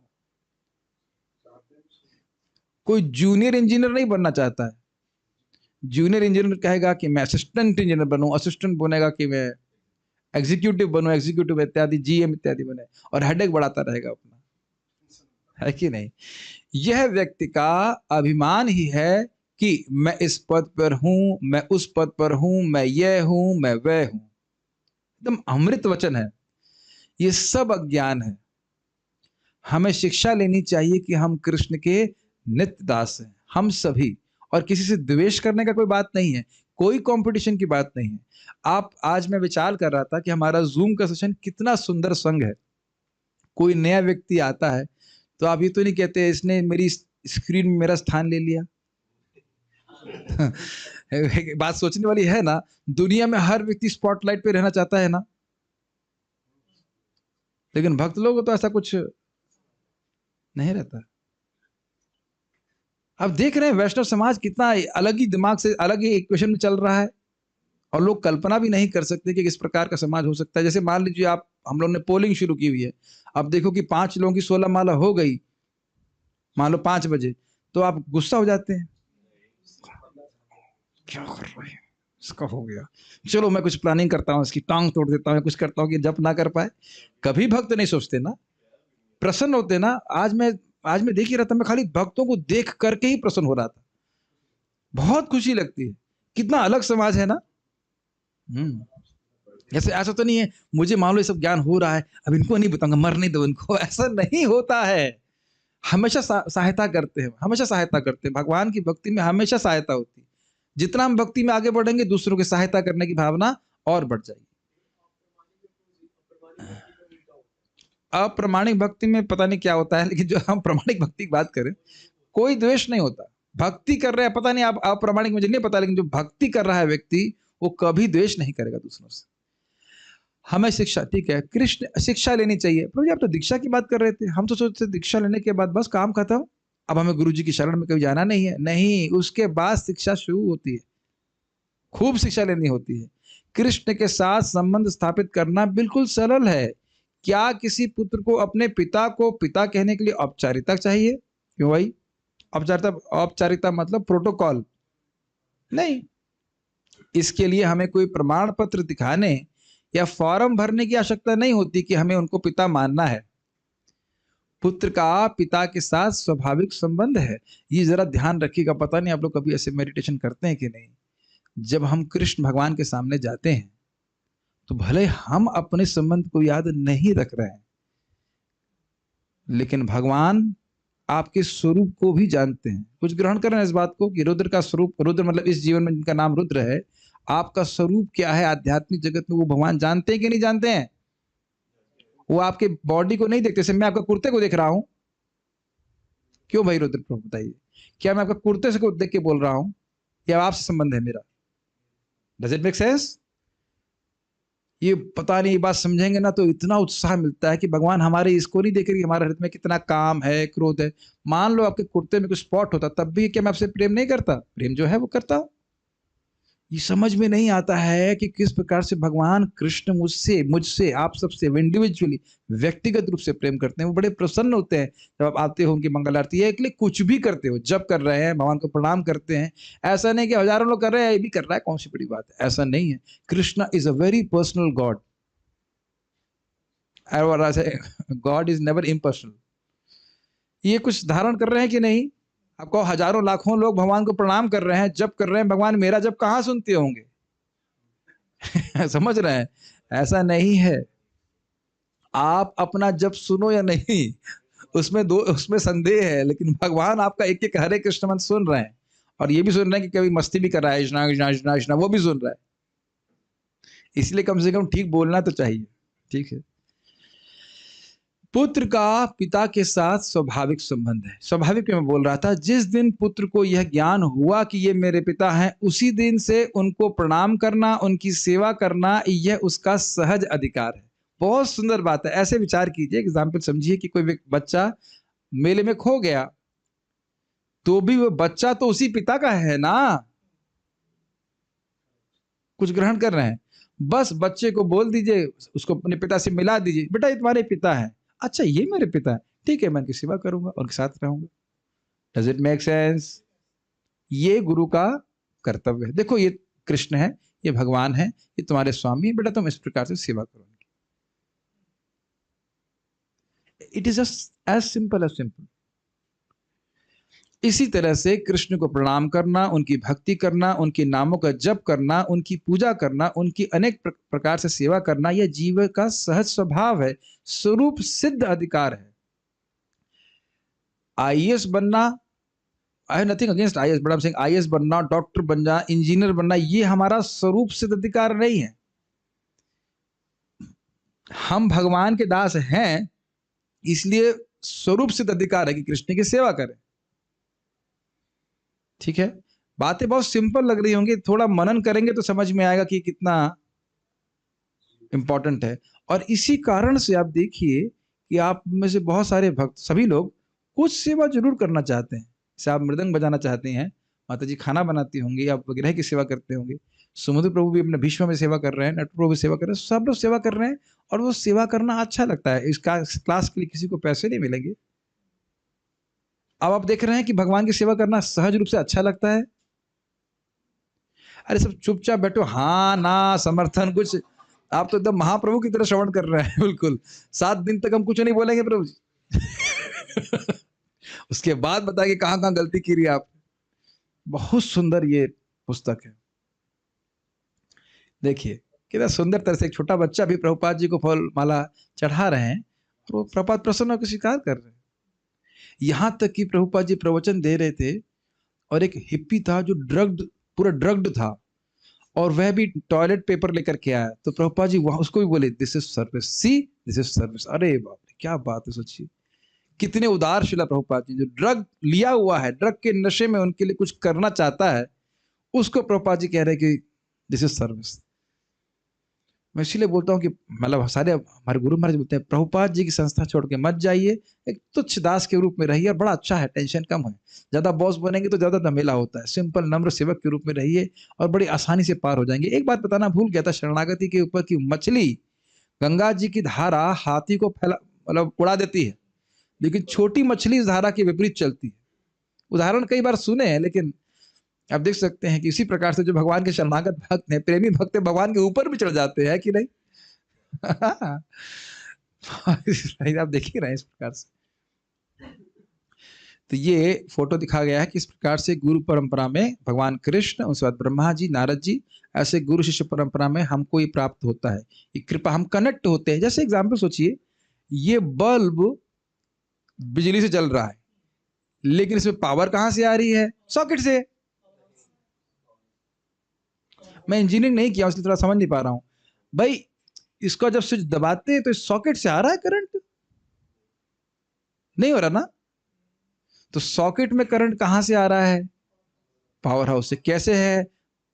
कोई जूनियर इंजीनियर नहीं बनना चाहता है। जूनियर इंजीनियर कहेगा कि मैं असिस्टेंट इंजीनियर बनूं, असिस्टेंट बनेगा कि मैं एग्जीक्यूटिव बनूं, एग्जीक्यूटिव इत्यादि, जीएम इत्यादि बने, और हेडेक बढ़ाता रहेगा अपना, है कि नहीं? यह व्यक्ति का अभिमान ही है कि मैं इस पद पर हूं, मैं उस पद पर हूं, मैं यह हूं, मैं वह हूं। एकदम अमृत वचन है। ये सब अज्ञान है। हमें शिक्षा लेनी चाहिए कि हम कृष्ण के नित्य दास हैं, हम सभी, और किसी से द्वेष करने का कोई बात नहीं है, कोई कंपटीशन की बात नहीं है। आज मैं विचार कर रहा था कि हमारा जूम का सेशन कितना सुंदर संग है। कोई नया व्यक्ति आता है तो आप ये तो नहीं कहते इसने मेरी स्क्रीन में मेरा स्थान ले लिया। बात सोचने वाली है ना। दुनिया में हर व्यक्ति स्पॉटलाइट पे रहना चाहता है ना, लेकिन भक्त लोग तो ऐसा कुछ नहीं रहता। अब देख रहे हैं वैष्णव समाज कितना अलग ही दिमाग से, अलग ही इक्वेशन में चल रहा है, और लोग कल्पना भी नहीं कर सकते कि किस प्रकार का समाज हो सकता है। जैसे मान लीजिए आप, हम लोग ने पोलिंग शुरू की हुई है, अब देखो कि 5 लोगों की 16 माला हो गई, मान लो 5 बजे, तो आप गुस्सा हो जाते हैं, क्या कर रहे हैं, इसका हो गया, चलो मैं कुछ प्लानिंग करता हूँ, इसकी टांग तोड़ देता हूँ, कुछ करता हूँ कि जप ना कर पाए। कभी भक्त नहीं सोचते ना, प्रसन्न होते ना। आज मैं देख ही रहा था, मैं खाली भक्तों को देख करके ही प्रसन्न हो रहा था। बहुत खुशी लगती है, कितना अलग समाज है ना। जैसे ऐसा तो नहीं है मुझे मान लो ये सब ज्ञान हो रहा है, अब इनको नहीं बताऊंगा, मरने दो इनको, ऐसा नहीं होता है। हमेशा सहायता करते हैं, हमेशा सहायता करते हैं। भगवान की भक्ति में हमेशा सहायता होती है। जितना हम भक्ति में आगे बढ़ेंगे, दूसरों की सहायता करने की भावना और बढ़ जाएगी। अप्रामाणिक भक्ति में पता नहीं क्या होता है, लेकिन जो हम प्रामाणिक भक्ति की बात करें, कोई द्वेष नहीं होता। भक्ति कर रहे हैं, पता नहीं आप अप्रामाणिक मुझे नहीं पता, लेकिन जो भक्ति कर रहा है व्यक्ति, वो कभी द्वेष नहीं करेगा दूसरों से। हमें शिक्षा, ठीक है, कृष्ण शिक्षा लेनी चाहिए। प्रभु जी आप तो दीक्षा की बात कर रहे थे, हम तो सोचते दीक्षा लेने के बाद बस काम खत्म, अब हमें गुरु जी की शरण में कभी जाना नहीं है। नहीं, उसके बाद शिक्षा शुरू होती है, खूब शिक्षा लेनी होती है। कृष्ण के साथ संबंध स्थापित करना बिल्कुल सरल है। क्या किसी पुत्र को अपने पिता को पिता कहने के लिए औपचारिकता चाहिए? क्यों भाई? औपचारिकता मतलब प्रोटोकॉल नहीं। इसके लिए हमें कोई प्रमाण पत्र दिखाने या फॉर्म भरने की आवश्यकता नहीं होती कि हमें उनको पिता मानना है। पुत्र का पिता के साथ स्वाभाविक संबंध है। ये जरा ध्यान रखिएगा। पता नहीं आप लोग कभी ऐसे मेडिटेशन करते हैं कि नहीं। जब हम कृष्ण भगवान के सामने जाते हैं तो भले हम अपने संबंध को याद नहीं रख रहे हैं, लेकिन भगवान आपके स्वरूप को भी जानते हैं। कुछ ग्रहण कर रहे हैं इस बात को कि रुद्र का स्वरूप, रुद्र मतलब इस जीवन में जिनका नाम रुद्र है, आपका स्वरूप क्या है आध्यात्मिक जगत में, वो भगवान जानते हैं कि नहीं जानते हैं? वो आपके बॉडी को नहीं देखते। मैं आपका कुर्ते को देख रहा हूं, क्यों भाई रुद्र प्रभु बताइए, क्या मैं आपका कुर्ते से को देख के बोल रहा हूं या आपसे संबंध है मेरा? Does it make sense? ये पता नहीं, बात समझेंगे ना तो इतना उत्साह मिलता है कि भगवान हमारे इसको नहीं देख रही, हमारे हृदय में कितना काम है, क्रोध है। मान लो आपके कुर्ते में कुछ स्पॉट होता, तब भी क्या मैं आपसे प्रेम नहीं करता? प्रेम जो है वो करता हूं। ये समझ में नहीं आता है कि किस प्रकार से भगवान कृष्ण मुझसे आप सबसे इंडिविजुअली, व्यक्तिगत रूप से प्रेम करते हैं। वो बड़े प्रसन्न होते हैं जब आप आते हो, उनकी मंगल आरती है, इसलिए कुछ भी करते हो, जब कर रहे हैं भगवान को प्रणाम करते हैं। ऐसा नहीं कि हजारों लोग कर रहे हैं ये भी कर रहा है, कौन सी बड़ी बात है, ऐसा नहीं है। Krishna is a very personal God, God is never impersonal. ये कुछ धारण कर रहे हैं कि नहीं? आपको हजारों लाखों लोग भगवान को प्रणाम कर रहे हैं, जब कर रहे हैं, भगवान मेरा जब कहां सुनते होंगे? समझ रहे हैं? ऐसा नहीं है। आप अपना जब सुनो या नहीं, उसमें संदेह है, लेकिन भगवान आपका एक एक हरे कृष्ण मंत्र सुन रहे हैं, और ये भी सुन रहे हैं कि कभी मस्ती भी कर रहा है, इश्ना इश्ना इश्ना इश्ना, वो भी सुन रहा है। इसलिए कम से कम ठीक बोलना तो चाहिए। ठीक है। पुत्र का पिता के साथ स्वाभाविक संबंध है। स्वाभाविक मैं बोल रहा था, जिस दिन पुत्र को यह ज्ञान हुआ कि ये मेरे पिता हैं, उसी दिन से उनको प्रणाम करना, उनकी सेवा करना, यह उसका सहज अधिकार है। बहुत सुंदर बात है। ऐसे विचार कीजिए, एग्जाम्पल समझिए कि कोई बच्चा मेले में खो गया, तो भी वो बच्चा तो उसी पिता का है ना। कुछ ग्रहण कर रहे हैं? बस बच्चे को बोल दीजिए, उसको अपने पिता से मिला दीजिए, बेटा ये तुम्हारे पिता है। अच्छा ये मेरे पिता है, ठीक है, मैं उनकी सेवा करूंगा, उनके साथ रहूंगा। Does it make sense? ये गुरु का कर्तव्य है। देखो ये कृष्ण है, ये भगवान है, ये तुम्हारे स्वामी है, बेटा तुम इस प्रकार से सेवा करो। It is just as simple as simple. इसी तरह से कृष्ण को प्रणाम करना, उनकी भक्ति करना, उनके नामों का जप करना, उनकी पूजा करना, उनकी अनेक प्रकार से सेवा करना, यह जीव का सहज स्वभाव है, स्वरूप सिद्ध अधिकार है। आईएएस बनना, I have nothing against IAS, but I am saying IAS बनना, डॉक्टर बनना, इंजीनियर बनना, ये हमारा स्वरूप सिद्ध अधिकार नहीं है। हम भगवान के दास हैं, इसलिए स्वरूप सिद्ध अधिकार है कि कृष्ण की सेवा करें। ठीक है। बातें बहुत सिंपल लग रही होंगी, थोड़ा मनन करेंगे तो समझ में आएगा कि कितना इंपॉर्टेंट है। और इसी कारण से आप देखिए कि आप में से बहुत सारे भक्त, सभी लोग कुछ सेवा जरूर करना चाहते हैं। जैसे आप मृदंग बजाना चाहते हैं, माता जी खाना बनाती होंगी, आप वगैरह की सेवा करते होंगे, समुद्र प्रभु भी अपने भीष्म में सेवा कर रहे हैं, नट प्रभु भी सेवा कर रहे हैं, सब लोग सेवा कर रहे हैं, और वो सेवा करना अच्छा लगता है। इसका क्लास के लिए किसी को पैसे नहीं मिलेंगे। अब आप देख रहे हैं कि भगवान की सेवा करना सहज रूप से अच्छा लगता है। अरे सब चुपचाप बैठो, हाँ ना समर्थन कुछ, आप तो एकदम महाप्रभु की तरह श्रवण कर रहे हैं। बिल्कुल 7 दिन तक हम कुछ नहीं बोलेंगे प्रभु जी। उसके बाद बताइए कहां कहां गलती की रही आप। बहुत सुंदर ये पुस्तक है। देखिए कितना सुंदर तरह से एक छोटा बच्चा भी प्रभुपाद जी को फल माला चढ़ा रहे हैं, और वो प्रभुपाद प्रसन्न होकर स्वीकार कर रहे हैं। यहां तक कि प्रभुपाद जी प्रवचन दे रहे थे, और एक हिप्पी था जो पूरा ड्रग्ड था, और वह भी टॉयलेट पेपर लेकर के आया, तो प्रभुपाद जी वहां उसको भी बोले this is service, see this is service. अरे बाप रे क्या बात है, सोचिए कितने उदार शिला प्रभुपाद जी, जो ड्रग लिया हुआ है, ड्रग के नशे में उनके लिए कुछ करना चाहता है, उसको प्रभुपाद जी कह रहे हैं कि दिस इज सर्विस। मैं इसीलिए बोलता हूँ कि मतलब सारे हमारे गुरु महाराज बोलते हैं प्रभुपाद जी की संस्था छोड़ के मत जाइए, एक तुच्छ दास के रूप में रहिए, और बड़ा अच्छा है, टेंशन कम है। ज्यादा बॉस बनेंगे तो ज्यादा झमेला होता है, सिंपल नम्र सेवक के रूप में रहिए और बड़ी आसानी से पार हो जाएंगे। एक बात बताना भूल गया था शरणागति के ऊपर की, मछली गंगा जी की धारा हाथी को फैला मतलब उड़ा देती है, लेकिन छोटी मछली इस धारा के विपरीत चलती है। उदाहरण कई बार सुने हैं, लेकिन आप देख सकते हैं कि इसी प्रकार से जो भगवान के शरणागत भक्त हैं, प्रेमी भक्त हैं, भगवान के ऊपर भी चढ़ जाते हैं कि नहीं। आप देख ही रहे हैं इस प्रकार से। तो ये फोटो दिखा गया है कि इस प्रकार से गुरु परंपरा में भगवान कृष्ण, उसके बाद ब्रह्मा जी, नारद जी, ऐसे गुरु शिष्य परंपरा में हमको ये प्राप्त होता है, ये कृपा, हम कनेक्ट होते हैं। जैसे एग्जाम्पल सोचिए, ये बल्ब बिजली से जल रहा है, लेकिन इसमें पावर कहां से आ रही है? सॉकेट से। मैं इंजीनियरिंग नहीं किया, इसलिए थोड़ा समझ नहीं पा रहा हूं भाई। इसको जब स्विच दबाते हैं तो इस सॉकेट से आ रहा है करंट? नहीं हो रहा ना। तो सॉकेट में करंट कहां से आ रहा है? पावर हाउस से। कैसे है?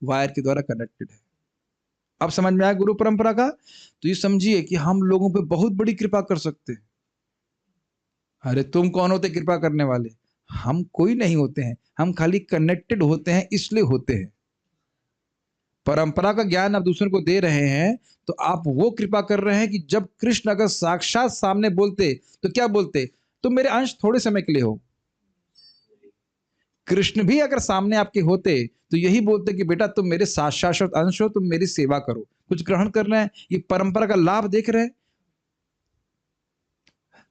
वायर के द्वारा कनेक्टेड है। अब समझ में आया गुरु परंपरा का? तो ये समझिए कि हम लोगों पे बहुत बड़ी कृपा कर सकते हैं। अरे तुम कौन होते कृपा करने वाले? हम कोई नहीं होते हैं, हम खाली कनेक्टेड होते हैं, इसलिए होते हैं। परंपरा का ज्ञान आप दूसरों को दे रहे हैं, तो आप वो कृपा कर रहे हैं कि जब कृष्ण अगर साक्षात सामने बोलते तो क्या बोलते? तुम मेरे अंश थोड़े समय के लिए हो। कृष्ण भी अगर सामने आपके होते तो यही बोलते कि बेटा तुम मेरे शाश्वत अंश हो, तुम मेरी सेवा करो। कुछ ग्रहण कर रहे हैं, ये परंपरा का लाभ देख रहे हैं।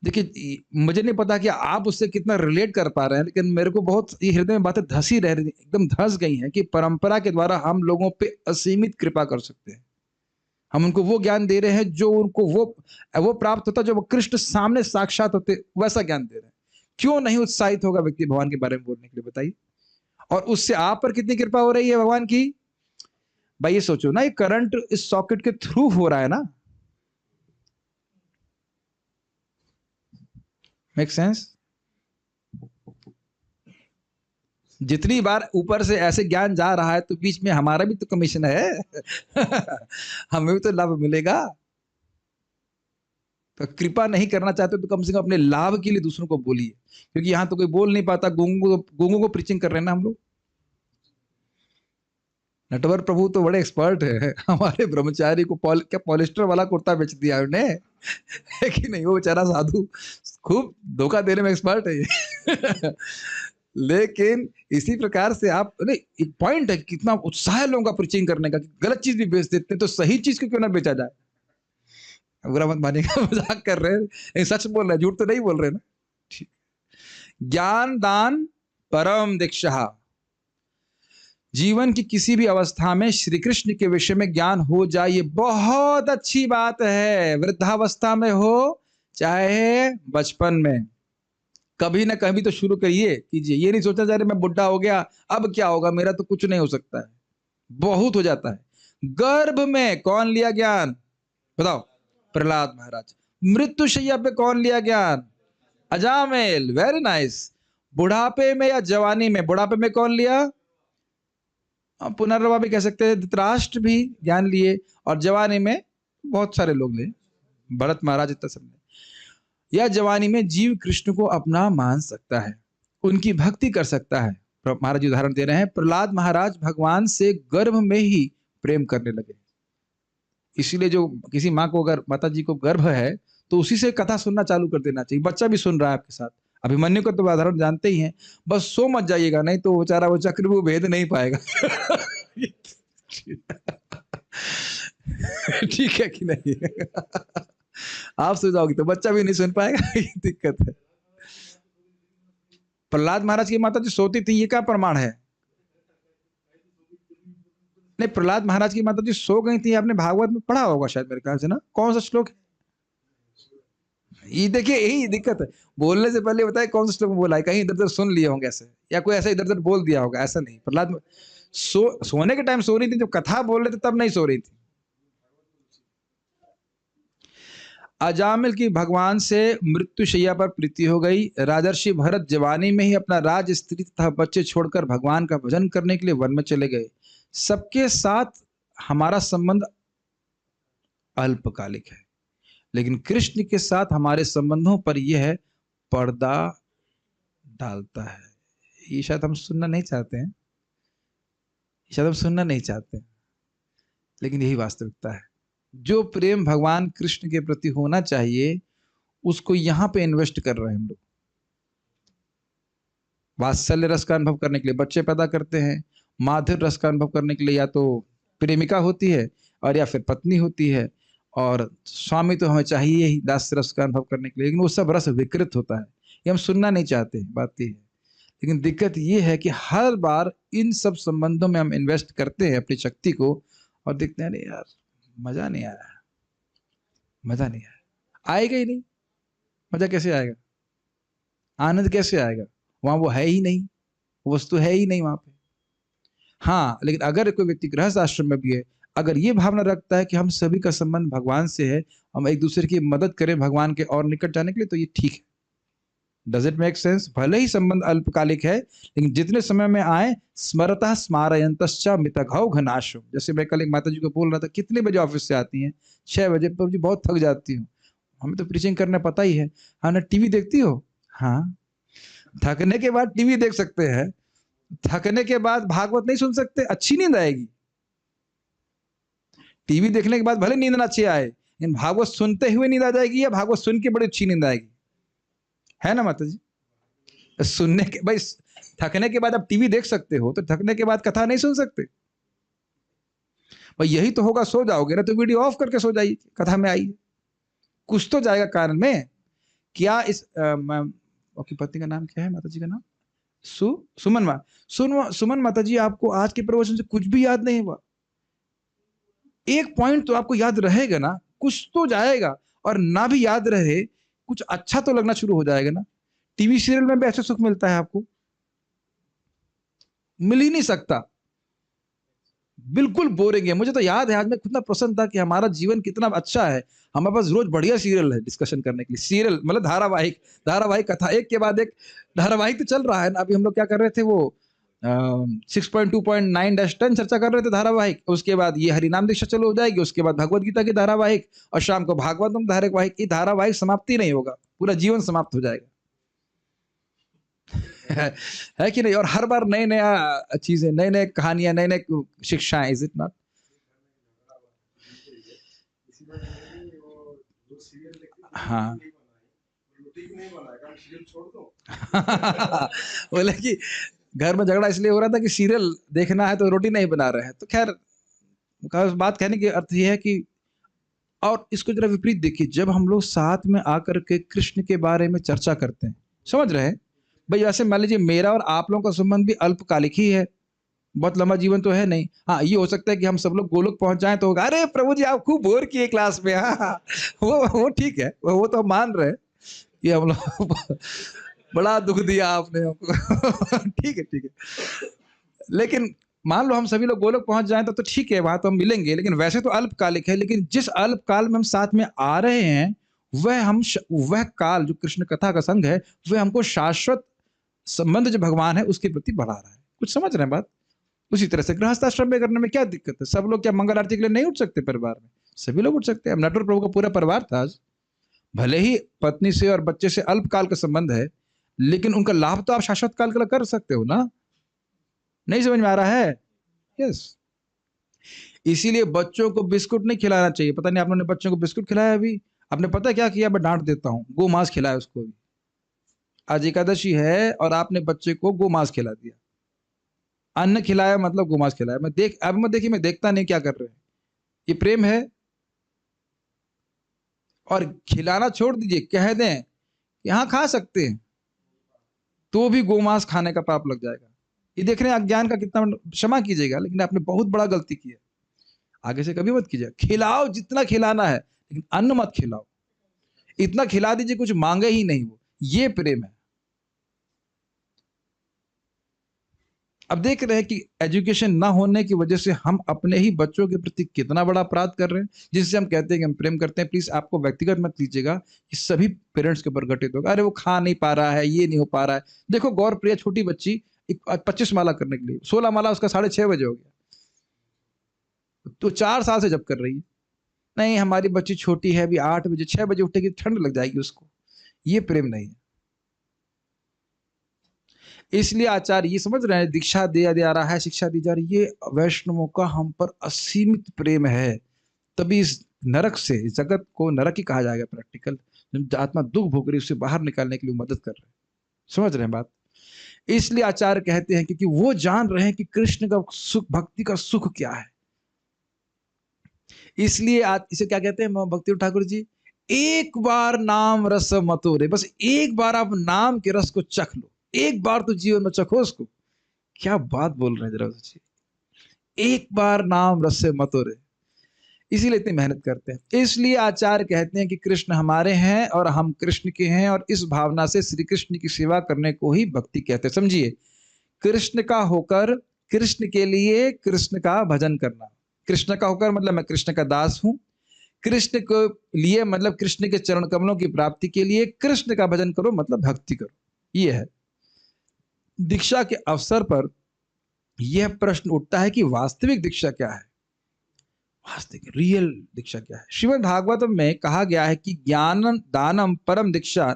देखिए मुझे नहीं पता कि आप उससे कितना रिलेट कर पा रहे हैं, लेकिन मेरे को बहुत ये हृदय में बातें धसी रह रही, एकदम धस गई हैं कि परंपरा के द्वारा हम लोगों पे असीमित कृपा कर सकते हैं। हम उनको वो ज्ञान दे रहे हैं जो उनको वो प्राप्त होता, जो वो कृष्ण सामने साक्षात होते, वैसा ज्ञान दे रहे हैं। क्यों नहीं उत्साहित होगा व्यक्ति भगवान के बारे में बोलने के लिए, बताइए। और उससे आप पर कितनी कृपा हो रही है भगवान की। भाई ये सोचो ना, ये करंट इस सॉकेट के थ्रू हो रहा है ना, मेक सेंस। जितनी बार ऊपर से ऐसे ज्ञान जा रहा है तो बीच में हमारा भी तो कमीशन है हमें भी तो लाभ मिलेगा। तो कृपा नहीं करना चाहते तो कम से कम अपने लाभ के लिए दूसरों को बोलिए, क्योंकि यहां तो कोई बोल नहीं पाता। गूंगों को प्रीचिंग कर रहे हैं ना हम लोग। नटवर प्रभु तो बड़े एक्सपर्ट है, हमारे ब्रह्मचारी को क्या पॉलिस्टर वाला कुर्ता बेच दिया उन्हें है कि नहीं। वो बेचारा साधु खूब धोखा देने में एक्सपर्ट है लेकिन इसी प्रकार से आप, नहीं एक पॉइंट है कितना उत्साह है लोगों का प्रीचिंग करने का, कि गलत चीज भी बेच देते हैं तो सही चीज को क्यों ना बेचा जाए। बुरा मत मानिएगा, मजाक कर रहे हैं, सच बोल रहे हैं, झूठ तो नहीं बोल रहे ना। ठीक। ज्ञान दान परम दीक्षा। जीवन की किसी भी अवस्था में श्री कृष्ण के विषय में ज्ञान हो जाए, ये बहुत अच्छी बात है। वृद्धावस्था में हो चाहे बचपन में, कभी ना कभी तो शुरू करिए कीजिए। ये नहीं सोचा जा रहा मैं बुढ़ा हो गया अब क्या होगा, मेरा तो कुछ नहीं हो सकता है। बहुत हो जाता है। गर्भ में कौन लिया ज्ञान, बताओ, प्रहलाद महाराज। मृत्यु शैया पे कौन लिया ज्ञान, अजामिल, वेरी नाइस। बुढ़ापे में या जवानी में, बुढ़ापे में कौन लिया, पुनर्वा भी कह सकते हैं, धृतराष्ट्र भी ज्ञान लिए, और जवानी में बहुत सारे लोग लिए, भरत महाराज इतना सब। या जवानी में जीव कृष्ण को अपना मान सकता है, उनकी भक्ति कर सकता है। महाराज जी उदाहरण दे रहे हैं, प्रहलाद महाराज भगवान से गर्भ में ही प्रेम करने लगे। इसीलिए जो किसी माँ को, अगर माता जी को गर्भ है तो उसी से कथा सुनना चालू कर देना चाहिए। बच्चा भी सुन रहा है आपके साथ। अभिमन्यु का तो उदाहरण जानते ही हैं, बस सो मत जाइएगा, नहीं तो बेचारा वो चक्र वो भेद नहीं पाएगा ठीक है कि नहीं आप सो जाओगे तो बच्चा भी नहीं सुन पाएगा ये दिक्कत है। प्रहलाद महाराज की माता जी सोती थी, ये क्या प्रमाण है। नहीं, प्रहलाद महाराज की माता जी सो गई थी, आपने भागवत में पढ़ा होगा शायद, मेरे ख्याल से ना, कौन सा श्लोक है ये, देखिए यही दिक्कत है, बोलने से पहले बताए कौन सा श्लोक बोला है। कहीं इधर उधर सुन लिए होंगे ऐसे, या कोई ऐसा इधर उधर बोल दिया होगा, ऐसा नहीं। प्रहलाद सोने के टाइम सो रही थी, जब कथा बोल रहे थे तब नहीं सो रही थी। अजामिल की भगवान से मृत्यु शैया पर प्रीति हो गई। राजर्षि भरत जवानी में ही अपना राज, स्त्री तथा बच्चे छोड़कर भगवान का भजन करने के लिए वन में चले गए। सबके साथ हमारा संबंध अल्पकालिक है, लेकिन कृष्ण के साथ हमारे संबंधों पर यह पर्दा डालता है। ये शायद हम सुनना नहीं चाहते हैं, शायद हम सुनना नहीं चाहते हैं, लेकिन यही वास्तविकता है। जो प्रेम भगवान कृष्ण के प्रति होना चाहिए उसको यहां पे इन्वेस्ट कर रहे हैं हम लोग। वात्सल्य रस का अनुभव करने के लिए बच्चे पैदा करते हैं, माधुर्य रस का अनुभव करने के लिए या तो प्रेमिका होती है और या फिर पत्नी होती है, और स्वामी तो हमें चाहिए ही दास रस का अनुभव करने के लिए, लेकिन वो सब रस विकृत होता है, ये हम सुनना नहीं चाहते। बात ये है, लेकिन दिक्कत ये है कि हर बार इन सब संबंधों में हम इन्वेस्ट करते हैं अपनी शक्ति को, और देखते हैं नहीं यार मजा नहीं आया, मजा नहीं आया, आएगा ही नहीं। मजा कैसे आएगा, आनंद कैसे आएगा, वहां वो है ही नहीं, वस्तु है ही नहीं वहां पे। हाँ, लेकिन अगर कोई व्यक्ति गृहस्थ आश्रम में भी है, अगर ये भावना रखता है कि हम सभी का संबंध भगवान से है, हम एक दूसरे की मदद करें भगवान के और निकट जाने के लिए, तो ये ठीक है। Does it make sense. भले ही संबंध अल्पकालिक है, लेकिन जितने समय में आए, स्मरतः स्मारयन्तश्च मितघौ घनाशो। जैसे मैं कल एक माता जी को बोल रहा था, कितने बजे ऑफिस से आती हैं, 6 बजे, पर जी बहुत थक जाती हूँ। हमें तो प्रीचिंग करना पता ही है। हाँ ना, टीवी देखती हो, हाँ थकने के बाद टीवी देख सकते हैं, थकने के बाद भागवत नहीं सुन सकते, अच्छी नींद आएगी। टीवी देखने के बाद भले नींद ना अच्छी आए, लेकिन भागवत सुनते हुए नींद आ जाएगी, या भागवत सुन के बड़ी अच्छी नींद आएगी, है ना माता जी। सुनने के, भाई थकने के बाद आप टीवी देख सकते हो, तो थकने के बाद कथा नहीं सुन सकते। भाई यही तो होगा, सो जाओगे ना तो वीडियो ऑफ करके सो जाइए, कथा में आइए, कुछ तो जाएगा कान में। क्या इस आपकी पत्नी का नाम क्या है, माता जी का नाम सुमन सुमन माता जी, आपको आज के प्रवचन से कुछ भी याद नहीं हुआ? एक पॉइंट तो आपको याद रहेगा ना, कुछ तो जाएगा। और ना भी याद रहे, कुछ अच्छा तो लगना शुरू हो जाएगा ना। टीवी सीरियल में भी ऐसा सुख मिलता है आपको? मिल ही नहीं सकता, बिल्कुल बोरिंग है। मुझे तो याद है, आज मैं कितना प्रसन्न था कि हमारा जीवन कितना अच्छा है, हमारे पास रोज बढ़िया सीरियल है डिस्कशन करने के लिए। सीरियल मतलब धारावाहिक, धारावाहिक कथा, एक के बाद एक धारावाहिक तो चल रहा है ना। अभी हम लोग क्या कर रहे थे, वो 6.2.9-10 चर्चा कर रहे थे धारावाहिक। उसके बाद ये हरिनाम दीक्षा चालू हो जाएगी, उसके बाद भगवत गीता की धारावाहिक, और शाम को भागवतम धारावाहिक। ये धारावाहिक समाप्ति नहीं होगा, पूरा जीवन समाप्त हो जाएगा। है कि नहीं? और हर बार नए नया चीजें, नए नए कहानियां, नए नए शिक्षाएं। Is it not? हाँ। बोले कि घर में झगड़ा इसलिए हो रहा था कि सीरियल देखना है तो रोटी नहीं बना रहे हैं। तो खैर, बात कहने की अर्थ यह है कि, और इसको जरा विपरीत देखिए, जब हम लोग साथ में आकर के कृष्ण के बारे में चर्चा करते हैं, समझ रहे हैं भाई? वैसे मान लीजिए मेरा और आप लोगों का संबंध भी अल्पकालिक ही है, बहुत लंबा जीवन तो है नहीं। हाँ, ये हो सकता है कि हम सब लोग गोलोक पहुंच जाएं तो होगा, अरे प्रभु जी आप खूब बोर किए क्लास में। हाँ, वो ठीक है, वो तो हम मान रहे हैं कि हम लोग बड़ा दुख दिया आपने हमको। ठीक है, ठीक है। लेकिन मान लो हम सभी लोग गोलोक पहुंच जाएं तो ठीक है, वहां तो हम मिलेंगे। लेकिन वैसे तो अल्पकालिक है। लेकिन जिस अल्पकाल में हम साथ में आ रहे हैं, वह काल जो कृष्ण कथा का संग है, वह हमको शाश्वत संबंध जो भगवान है उसके प्रति बढ़ा रहा है। कुछ समझ रहे हैं बात? उसी तरह से गृहस्थ आश्रम में करने में क्या दिक्कत है? सब लोग क्या मंगल आरती के लिए नहीं उठ सकते? परिवार में सभी लोग उठ सकते हैं। नटवर प्रभु का पूरा परिवार था आज। भले ही पत्नी से और बच्चे से अल्पकाल का संबंध है, लेकिन उनका लाभ तो आप शाश्वत काल के लिए कर सकते हो ना। नहीं समझ में आ रहा है? यस। इसीलिए बच्चों को बिस्कुट नहीं खिलाना चाहिए। पता नहीं आप लोगों ने बच्चों को बिस्कुट खिलाया अभी? आपने पता क्या किया? मैं डांट देता हूँ, गो मांस खिलाया उसको भी। आज एकादशी है और आपने बच्चे को गो मांस खिला दिया। अन्न खिलाया मतलब गो मांस खिलाया। अब मैं देखिए, मैं देखता नहीं क्या कर रहे हैं। ये प्रेम है? और खिलाना छोड़ दीजिए, कह दें कि हाँ खा सकते हैं, तो भी गोमांस खाने का पाप लग जाएगा। ये देख रहे हैं अज्ञान का कितना, क्षमा कीजिएगा लेकिन आपने बहुत बड़ा गलती किया। आगे से कभी मत कीजिए। खिलाओ जितना खिलाना है, लेकिन अन्न मत खिलाओ। इतना खिला दीजिए कुछ मांगे ही नहीं वो। ये प्रेम है। अब देख रहे हैं कि एजुकेशन ना होने की वजह से हम अपने ही बच्चों के प्रति कितना बड़ा अपराध कर रहे हैं, जिससे हम कहते हैं कि हम प्रेम करते हैं। प्लीज आपको व्यक्तिगत मत लीजिएगा, कि सभी पेरेंट्स के ऊपर घटित होगा। अरे वो खा नहीं पा रहा है, ये नहीं हो पा रहा है। देखो गौर प्रिया छोटी बच्ची 25 माला करने के लिए 16 माला उसका 6:30 बजे हो गया, तो 4 साल से जब कर रही है। नहीं हमारी बच्ची छोटी है, अभी 8 बजे 6 बजे उठेगी, ठंड लग जाएगी उसको। ये प्रेम नहीं है। इसलिए आचार्य ये समझ रहे हैं, दीक्षा दिया जा रहा है, शिक्षा दी जा रही है, ये वैष्णवों का हम पर असीमित प्रेम है। तभी इस नरक से, इस जगत को नरक ही कहा जाएगा प्रैक्टिकल। आत्मा दुख भोग रही, उससे बाहर निकालने के लिए मदद कर रहे हैं। समझ रहे हैं बात? इसलिए आचार्य कहते हैं क्योंकि वो जान रहे हैं कि कृष्ण का सुख, भक्ति का सुख क्या है। इसलिए इसे क्या कहते हैं भक्ति ठाकुर जी? एक बार नाम रस मतोरे। बस एक बार आप नाम के रस को चख लो, एक बार तो जीवन में चखो उसको। क्या बात बोल रहे हैं जरा सोचिए। एक बार नाम रस से मतोरे, इसीलिए इतनी मेहनत करते हैं। इसलिए आचार्य कहते हैं कि कृष्ण हमारे हैं और हम कृष्ण के हैं, और इस भावना से श्री कृष्ण की सेवा करने को ही भक्ति कहते हैं। समझिए, कृष्ण का होकर कृष्ण के लिए कृष्ण का भजन करना। कृष्ण का होकर मतलब मैं कृष्ण का दास हूं, कृष्ण को लिए मतलब कृष्ण के चरण कमलों की प्राप्ति के लिए कृष्ण का भजन करो मतलब भक्ति करो। ये है। दीक्षा के अवसर पर यह प्रश्न उठता है कि वास्तविक दीक्षा क्या है? वास्तविक रियल दीक्षा क्या है? श्रीमद् भागवतम में कहा गया है कि ज्ञान दानम परम दीक्षा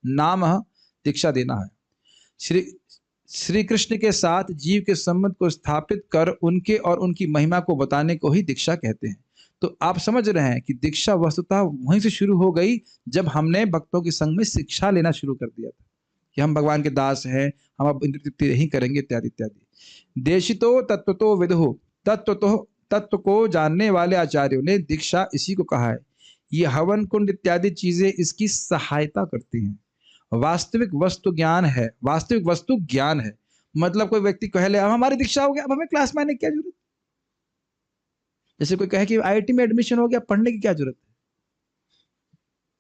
नाम दीक्षा देना है। श्री कृष्ण के साथ जीव के संबंध को स्थापित कर उनके और उनकी महिमा को बताने को ही दीक्षा कहते हैं। तो आप समझ रहे हैं कि दीक्षा वस्तुतः वहीं से शुरू हो गई जब हमने भक्तों के संग में शिक्षा लेना शुरू कर दिया था कि हम भगवान के दास हैं, हम अब इंद्र तृप्ति नहीं करेंगे, इत्यादि इत्यादि। देशितो तत्वतो विदुः, तत्व को जानने वाले आचार्यों ने दीक्षा इसी को कहा है। ये हवन कुंड इत्यादि चीजें इसकी सहायता करती हैं। वास्तविक वस्तु ज्ञान है, वास्तविक वस्तु ज्ञान है। मतलब कोई व्यक्ति कह ले अब हमारी दीक्षा हो गया, अब हमें क्लास में आने की क्या जरूरत? जैसे कोई कहे कि आईआईटी में एडमिशन हो गया, पढ़ने की क्या जरूरत है।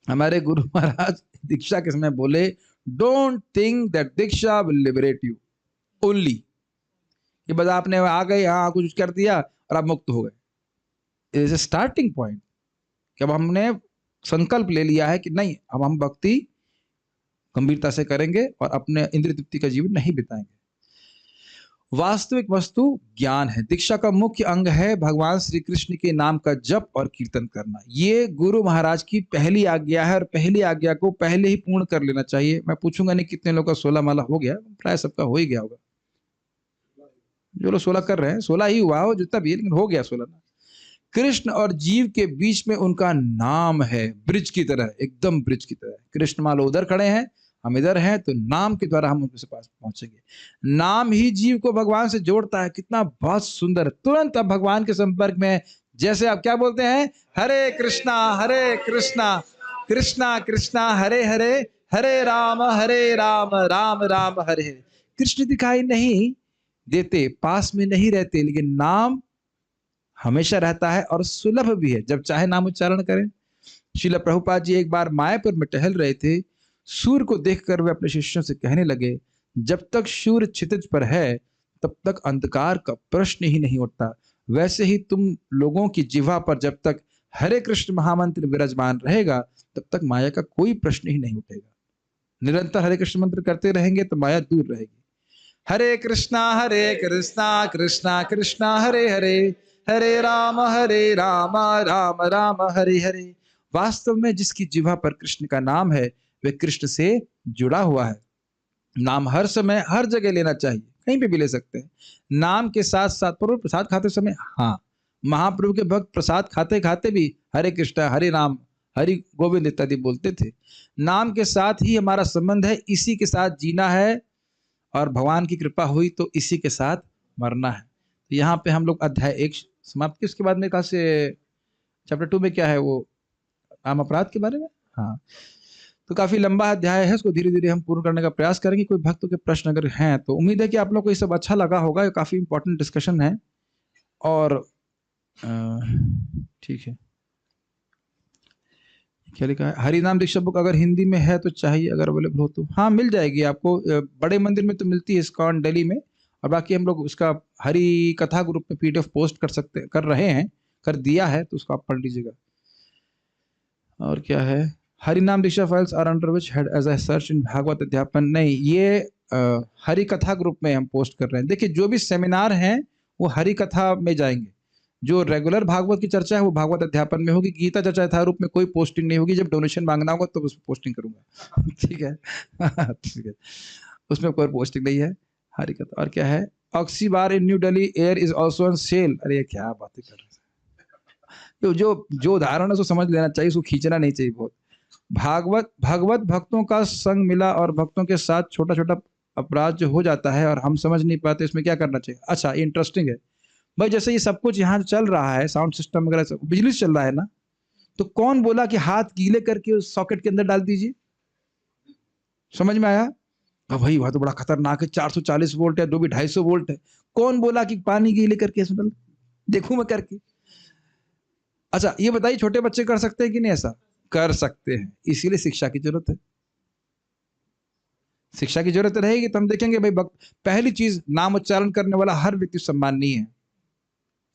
हमारे गुरु महाराज दीक्षा के समय बोले, don't think that Diksha will liberate you only, कि बस आपने आ गए, हाँ कुछ कर दिया और आप मुक्त हो गए। It is a starting point कि अब हमने संकल्प ले लिया है कि नहीं, अब हम भक्ति गंभीरता से करेंगे और अपने इंद्रिय तृप्ति का जीवन नहीं बिताएंगे। वास्तविक वस्तु ज्ञान है। दीक्षा का मुख्य अंग है भगवान श्री कृष्ण के नाम का जप और कीर्तन करना। ये गुरु महाराज की पहली आज्ञा है और पहली आज्ञा को पहले ही पूर्ण कर लेना चाहिए। मैं पूछूंगा नहीं कितने लोग का 16 माला हो गया, प्राय सबका हो ही गया होगा। जो लोग 16 कर रहे हैं, 16 ही हुआ हो जितना भी, लेकिन हो गया 16 ना। कृष्ण और जीव के बीच में उनका नाम है, ब्रिज की तरह, एकदम ब्रिज की तरह। कृष्ण मान लो उधर खड़े हैं, हम इधर हैं, तो नाम के द्वारा हम उनके पास पहुंचेंगे। नाम ही जीव को भगवान से जोड़ता है। कितना बहुत सुंदर, तुरंत अब भगवान के संपर्क में। जैसे आप क्या बोलते हैं, हरे कृष्णा कृष्णा कृष्णा हरे हरे, हरे राम राम राम हरे हरे। कृष्ण दिखाई नहीं देते, पास में नहीं रहते, लेकिन नाम हमेशा रहता है और सुलभ भी है, जब चाहे नाम उच्चारण करें। श्रील प्रभुपाद जी एक बार मायापुर में टहल रहे थे। सूर्य को देखकर वे अपने शिष्यों से कहने लगे, जब तक सूर्य क्षितिज पर है तब तक अंधकार का प्रश्न ही नहीं उठता। वैसे ही तुम लोगों की जिह्वा पर जब तक हरे कृष्ण महामंत्र विराजमान रहेगा तब तक माया का कोई प्रश्न ही नहीं उठेगा। निरंतर हरे कृष्ण मंत्र करते रहेंगे तो माया दूर रहेगी। हरे कृष्णा कृष्णा कृष्णा हरे हरे, हरे राम राम राम हरे हरे। वास्तव में जिसकी जिह्वा पर कृष्ण का नाम है वे कृष्ण से जुड़ा हुआ है। नाम हर समय हर जगह लेना चाहिए, कहीं पे भी ले सकते हैं। नाम के साथ साथ प्रसाद खाते समय, हाँ, महाप्रभु के भक्त प्रसाद खाते खाते भी हरे कृष्णा हरे राम हरि गोविंद इत्यादि बोलते थे। नाम के साथ ही हमारा संबंध है, इसी के साथ जीना है और भगवान की कृपा हुई तो इसी के साथ मरना है। तो यहाँ पे हम लोग अध्याय 1 समाप्त की। उसके बाद में कहा से चैप्टर 2 में क्या है, वो आम अपराध के बारे में। हाँ, तो काफी लंबा अध्याय है, उसको धीरे धीरे हम पूर्ण करने का प्रयास करेंगे। कोई भक्तों के प्रश्न अगर हैं तो उम्मीद है कि आप लोग को ये सब अच्छा लगा होगा। ये काफी इंपॉर्टेंट डिस्कशन है और ठीक है। क्या लिखा है, हरिनाम दीक्षा बुक अगर हिंदी में है तो चाहिए, अगर अवेलेबल हो तो। हाँ, मिल जाएगी आपको। बड़े मंदिर में तो मिलती है इस्कॉन दिल्ली में, और बाकी हम लोग उसका हरि कथा ग्रुप में PDF पोस्ट कर रहे हैं, कर दिया है, तो उसको आप पढ़ लीजिएगा। और क्या है, हरिनाम दीक्षा files are under which head as I search in Bhagavat अध्यापन। नहीं, ये हरि कथा ग्रुप में हम पोस्ट कर रहे हैं। देखिए, जो भी सेमिनार हैं वो हरि कथा में जाएंगे। जो रेगुलर भागवत की चर्चा है वो भागवत अध्यापन में होगी। गीता चर्चा यथारूप में कोई पोस्टिंग नहीं होगी। जब डोनेशन मांगना होगा तो उस पोस्टिंग करूंगा। ठीक है। ठीक है, उसमें कोई पोस्टिंग नहीं है, हरि कथा। और क्या है, oxy bar in new Delhi air is also on sale. अरे क्या बातें कर रहे हैं। जो उदाहरण है उसको समझ लेना चाहिए, उसको खींचना नहीं चाहिए बहुत। भगवत भक्तों का संग मिला और भक्तों के साथ छोटा छोटा अपराध जो हो जाता है और हम समझ नहीं पाते, इसमें क्या करना चाहिए। अच्छा, इंटरेस्टिंग है भाई। जैसे ये सब कुछ यहाँ चल रहा है, साउंड सिस्टम वगैरह सब, बिजली से चल रहा है ना, तो कौन बोला कि हाथ गीले करके उस सॉकेट के अंदर डाल दीजिए? समझ में आया? अब भाई वहां तो बड़ा खतरनाक है, 440 वोल्ट है, 250 वोल्ट है। कौन बोला कि पानी गीले करके इसमें डाल? देखूं मैं करके। अच्छा, ये बताइए, छोटे बच्चे कर सकते हैं कि नहीं? ऐसा कर सकते हैं, इसीलिए शिक्षा की जरूरत है। शिक्षा की जरूरत रहेगी तो हम देखेंगे भाई, पहली चीज, नाम उच्चारण करने वाला हर व्यक्ति सम्माननीय है।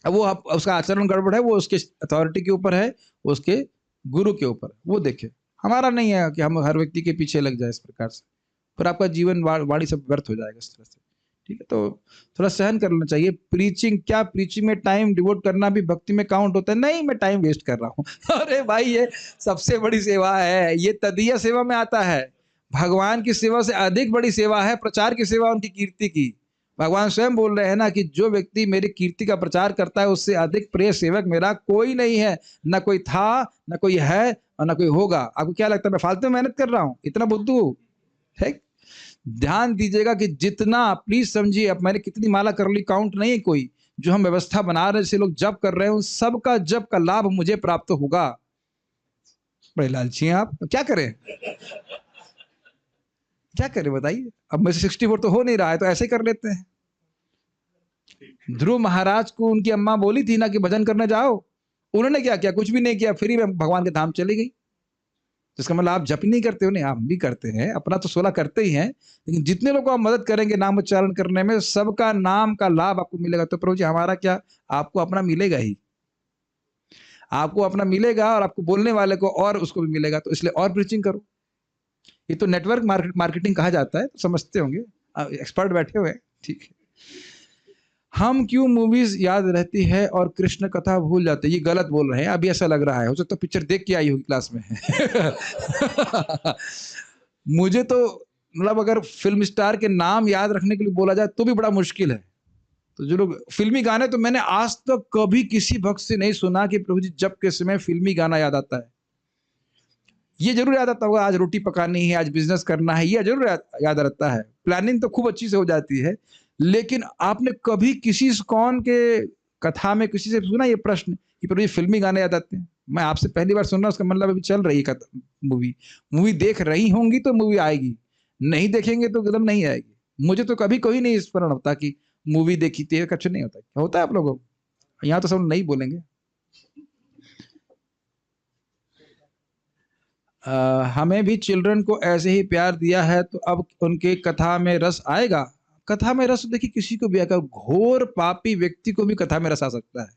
अब वो उसका आचरण गड़बड़ है, वो उसके अथॉरिटी के ऊपर है, वो उसके गुरु के ऊपर, वो देखे। हमारा नहीं है कि हम हर व्यक्ति के पीछे लग जाए इस प्रकार से, पर आपका जीवन वाणी सब व्यर्थ हो जाएगा इस तरह से। ठीक है, तो थोड़ा सहन कर लेना चाहिए। प्रीचिंग, क्या प्रीचिंग में टाइम डिवोट करना भी भक्ति में काउंट होता है? नहीं, मैं टाइम वेस्ट कर रहा हूँ। अरे भाई, ये सबसे बड़ी सेवा है, ये तदीय सेवा में आता है। भगवान की सेवा से अधिक बड़ी सेवा है प्रचार की सेवा, उनकी कीर्ति की। भगवान स्वयं बोल रहे हैं ना कि जो व्यक्ति मेरी कीर्ति का प्रचार करता है उससे अधिक प्रिय सेवक मेरा कोई नहीं है। ना कोई था, ना कोई है और ना कोई होगा। आपको क्या लगता है मैं फालतू मेहनत कर रहा हूँ, इतना बुद्धू है? ध्यान दीजिएगा कि जितना, प्लीज समझिए, अब मैंने कितनी माला कर ली काउंट नहीं है कोई। जो हम व्यवस्था बना रहे हैं, जैसे लोग जप कर रहे हैं, उन सबका जप का लाभ मुझे प्राप्त होगा। बड़े लालची हैं आप, क्या करें? क्या करें बताइए? अब मैं 64 तो हो नहीं रहा है, तो ऐसे कर लेते हैं। ध्रुव महाराज को उनकी अम्मा बोली थी ना कि भजन करने जाओ, उन्होंने क्या किया? कुछ भी नहीं किया, फ्री में भगवान के धाम चली गई। जिसका मतलब आप जप नहीं करते हो? नहीं, आप भी करते हैं, अपना तो 16 करते ही हैं, लेकिन जितने लोगों को आप मदद करेंगे नाम उच्चारण करने में, सबका नाम का लाभ आपको मिलेगा। तो प्रभु जी हमारा क्या, आपको अपना मिलेगा ही, आपको अपना मिलेगा और आपको बोलने वाले को और उसको भी मिलेगा। तो इसलिए और प्रीचिंग करो। ये तो नेटवर्क मार्केटिंग कहा जाता है, तो समझते होंगे, एक्सपर्ट बैठे हुए हैं, ठीक है। हम क्यों मूवीज याद रहती है और कृष्ण कथा भूल जाते हैं? ये गलत बोल रहे हैं, अभी ऐसा लग रहा है, हो सकता है पिक्चर देख के आई होगी क्लास में। मुझे तो मतलब अगर फिल्म स्टार के नाम याद रखने के लिए बोला जाए तो भी बड़ा मुश्किल है। तो जो लोग फिल्मी गाने, तो मैंने आज तक कभी किसी भक्त से नहीं सुना कि प्रभु जी जब के समय फिल्मी गाना याद आता है। ये जरूर याद आता होगा, आज रोटी पकानी है, आज बिजनेस करना है, ये जरूर याद रहता है। प्लानिंग तो खूब अच्छी से हो जाती है, लेकिन आपने कभी किसी कौन के कथा में किसी से सुना ये प्रश्न कि प्रभु जी फिल्मी गाने याद आते हैं? मैं आपसे पहली बार सुन रहा हूँ, उसका मतलब अभी चल रही है मूवी देख रही होंगी तो मूवी आएगी, नहीं देखेंगे तो कदम नहीं आएगी। मुझे तो कभी कोई नहीं स्मरण होता कि मूवी देखी थी, कुछ नहीं होता। क्या होता है आप लोगों को? यहाँ तो सब नहीं बोलेंगे। हमें भी चिल्ड्रन को ऐसे ही प्यार दिया है, तो अब उनके कथा में रस आएगा? कथा में रस देखिए किसी को भी आएगा, घोर पापी व्यक्ति को भी कथा में रस आ सकता है।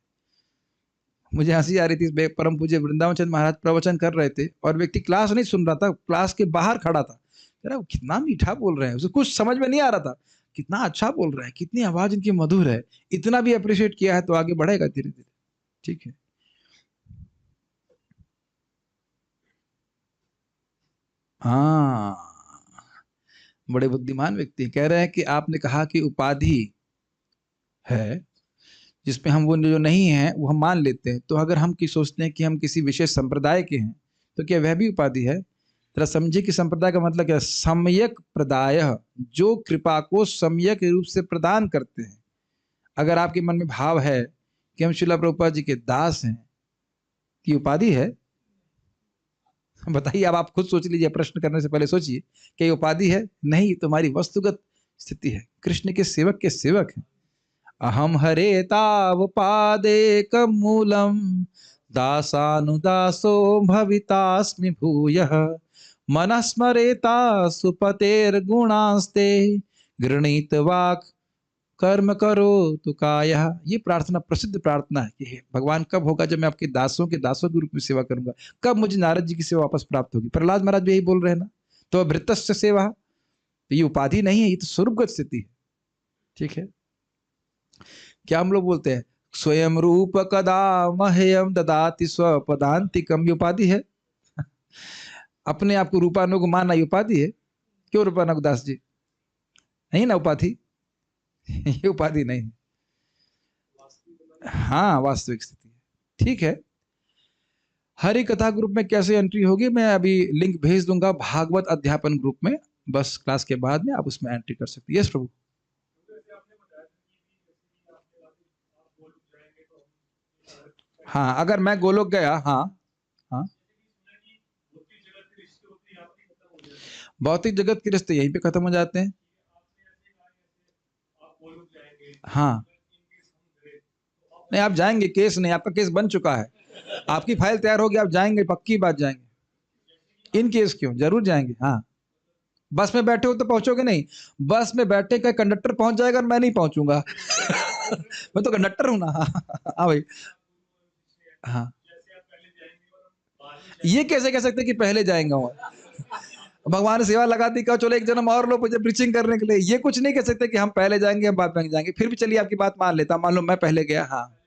मुझे हंसी आ रही थी, परम पूज्य वृंदावन चंद्र महाराज प्रवचन कर रहे थे और व्यक्ति क्लास नहीं सुन रहा था, क्लास के बाहर खड़ा था। वो कितना मीठा बोल रहे हैं, उसे कुछ समझ में नहीं आ रहा था, कितना अच्छा बोल रहे हैं, कितनी आवाज इनकी मधुर है। इतना भी अप्रिशिएट किया है तो आगे बढ़ेगा धीरे धीरे, ठीक है। हाँ, बड़े बुद्धिमान व्यक्ति कह रहे हैं कि आपने कहा कि उपाधि है जिसमें हम वो जो नहीं है वो हम मान लेते हैं, तो अगर हम की सोचते हैं कि हम किसी विशेष संप्रदाय के हैं तो क्या वह भी उपाधि है? जरा समझिए कि संप्रदाय का मतलब क्या है। सम्यक प्रदाय, जो कृपा को सम्यक रूप से प्रदान करते हैं। अगर आपके मन में भाव है कि हम श्रील प्रभुपाद जी के दास हैं, कि उपाधि है? बताइए, अब आप खुद सोच लीजिए, प्रश्न करने से पहले सोचिए कि ये उपाधि है? नहीं, तुम्हारी वस्तुगत स्थिति है, कृष्ण के सेवक के सेवक है। अहम हरे तावपादेक मूलम दासानुदासो भवितास्मि भूयः मनस्मरेता सुपतेर गुणास्ते गृणीत वाक कर्म करो तो काया। ये प्रार्थना प्रसिद्ध प्रार्थना है कि भगवान कब होगा जब मैं आपके दासों के रूप में सेवा करूंगा, कब मुझे नारद जी की सेवा वापस प्राप्त होगी। प्रहलाद महाराज भी यही बोल रहे हैं ना, तो भृतस्य सेवा। तो ये उपाधि नहीं है, ये तो स्वरूपगत स्थिति है, ठीक है। क्या हम लोग बोलते हैं, स्वयं रूप कदा मह्यम ददाति स्वपदांतिकम, ये उपाधि है? अपने आप को रूपानुग मानना ये उपाधि है? क्यों रूपानुग दास जी? नहीं ना उपाधि। ये उपाधि नहीं। हाँ, वास्तविक स्थिति है, ठीक है। हरि कथा ग्रुप में कैसे एंट्री होगी? मैं अभी लिंक भेज दूंगा भागवत अध्यापन ग्रुप में, बस क्लास के बाद में आप उसमें एंट्री कर सकते हैं। यस प्रभु। हाँ, अगर मैं गोलोक गया, हाँ हाँ, भौतिक जगत के रिश्ते यहीं पे खत्म हो जाते हैं। हाँ, नहीं आप जाएंगे, केस नहीं, आपका केस बन चुका है, आपकी फाइल तैयार होगी, आप जाएंगे, पक्की बात जाएंगे। इन केस क्यों, जरूर जाएंगे। हाँ, बस में बैठे हो तो पहुंचोगे नहीं, बस में बैठे का कंडक्टर पहुंच जाएगा और मैं नहीं पहुंचूंगा। मैं तो कंडक्टर हूं ना। हाँ भाई, हाँ, ये कैसे कह सकते कि पहले जाएंगे वहां? भगवान ने सेवा लगा दी, कहो चलो एक जन्म और लो मुझे प्रीचिंग करने के लिए। ये कुछ नहीं कह सकते कि हम पहले जाएंगे हम बाद में जाएंगे। फिर भी चलिए आपकी बात मान लेता, मान लो मैं पहले गया। हाँ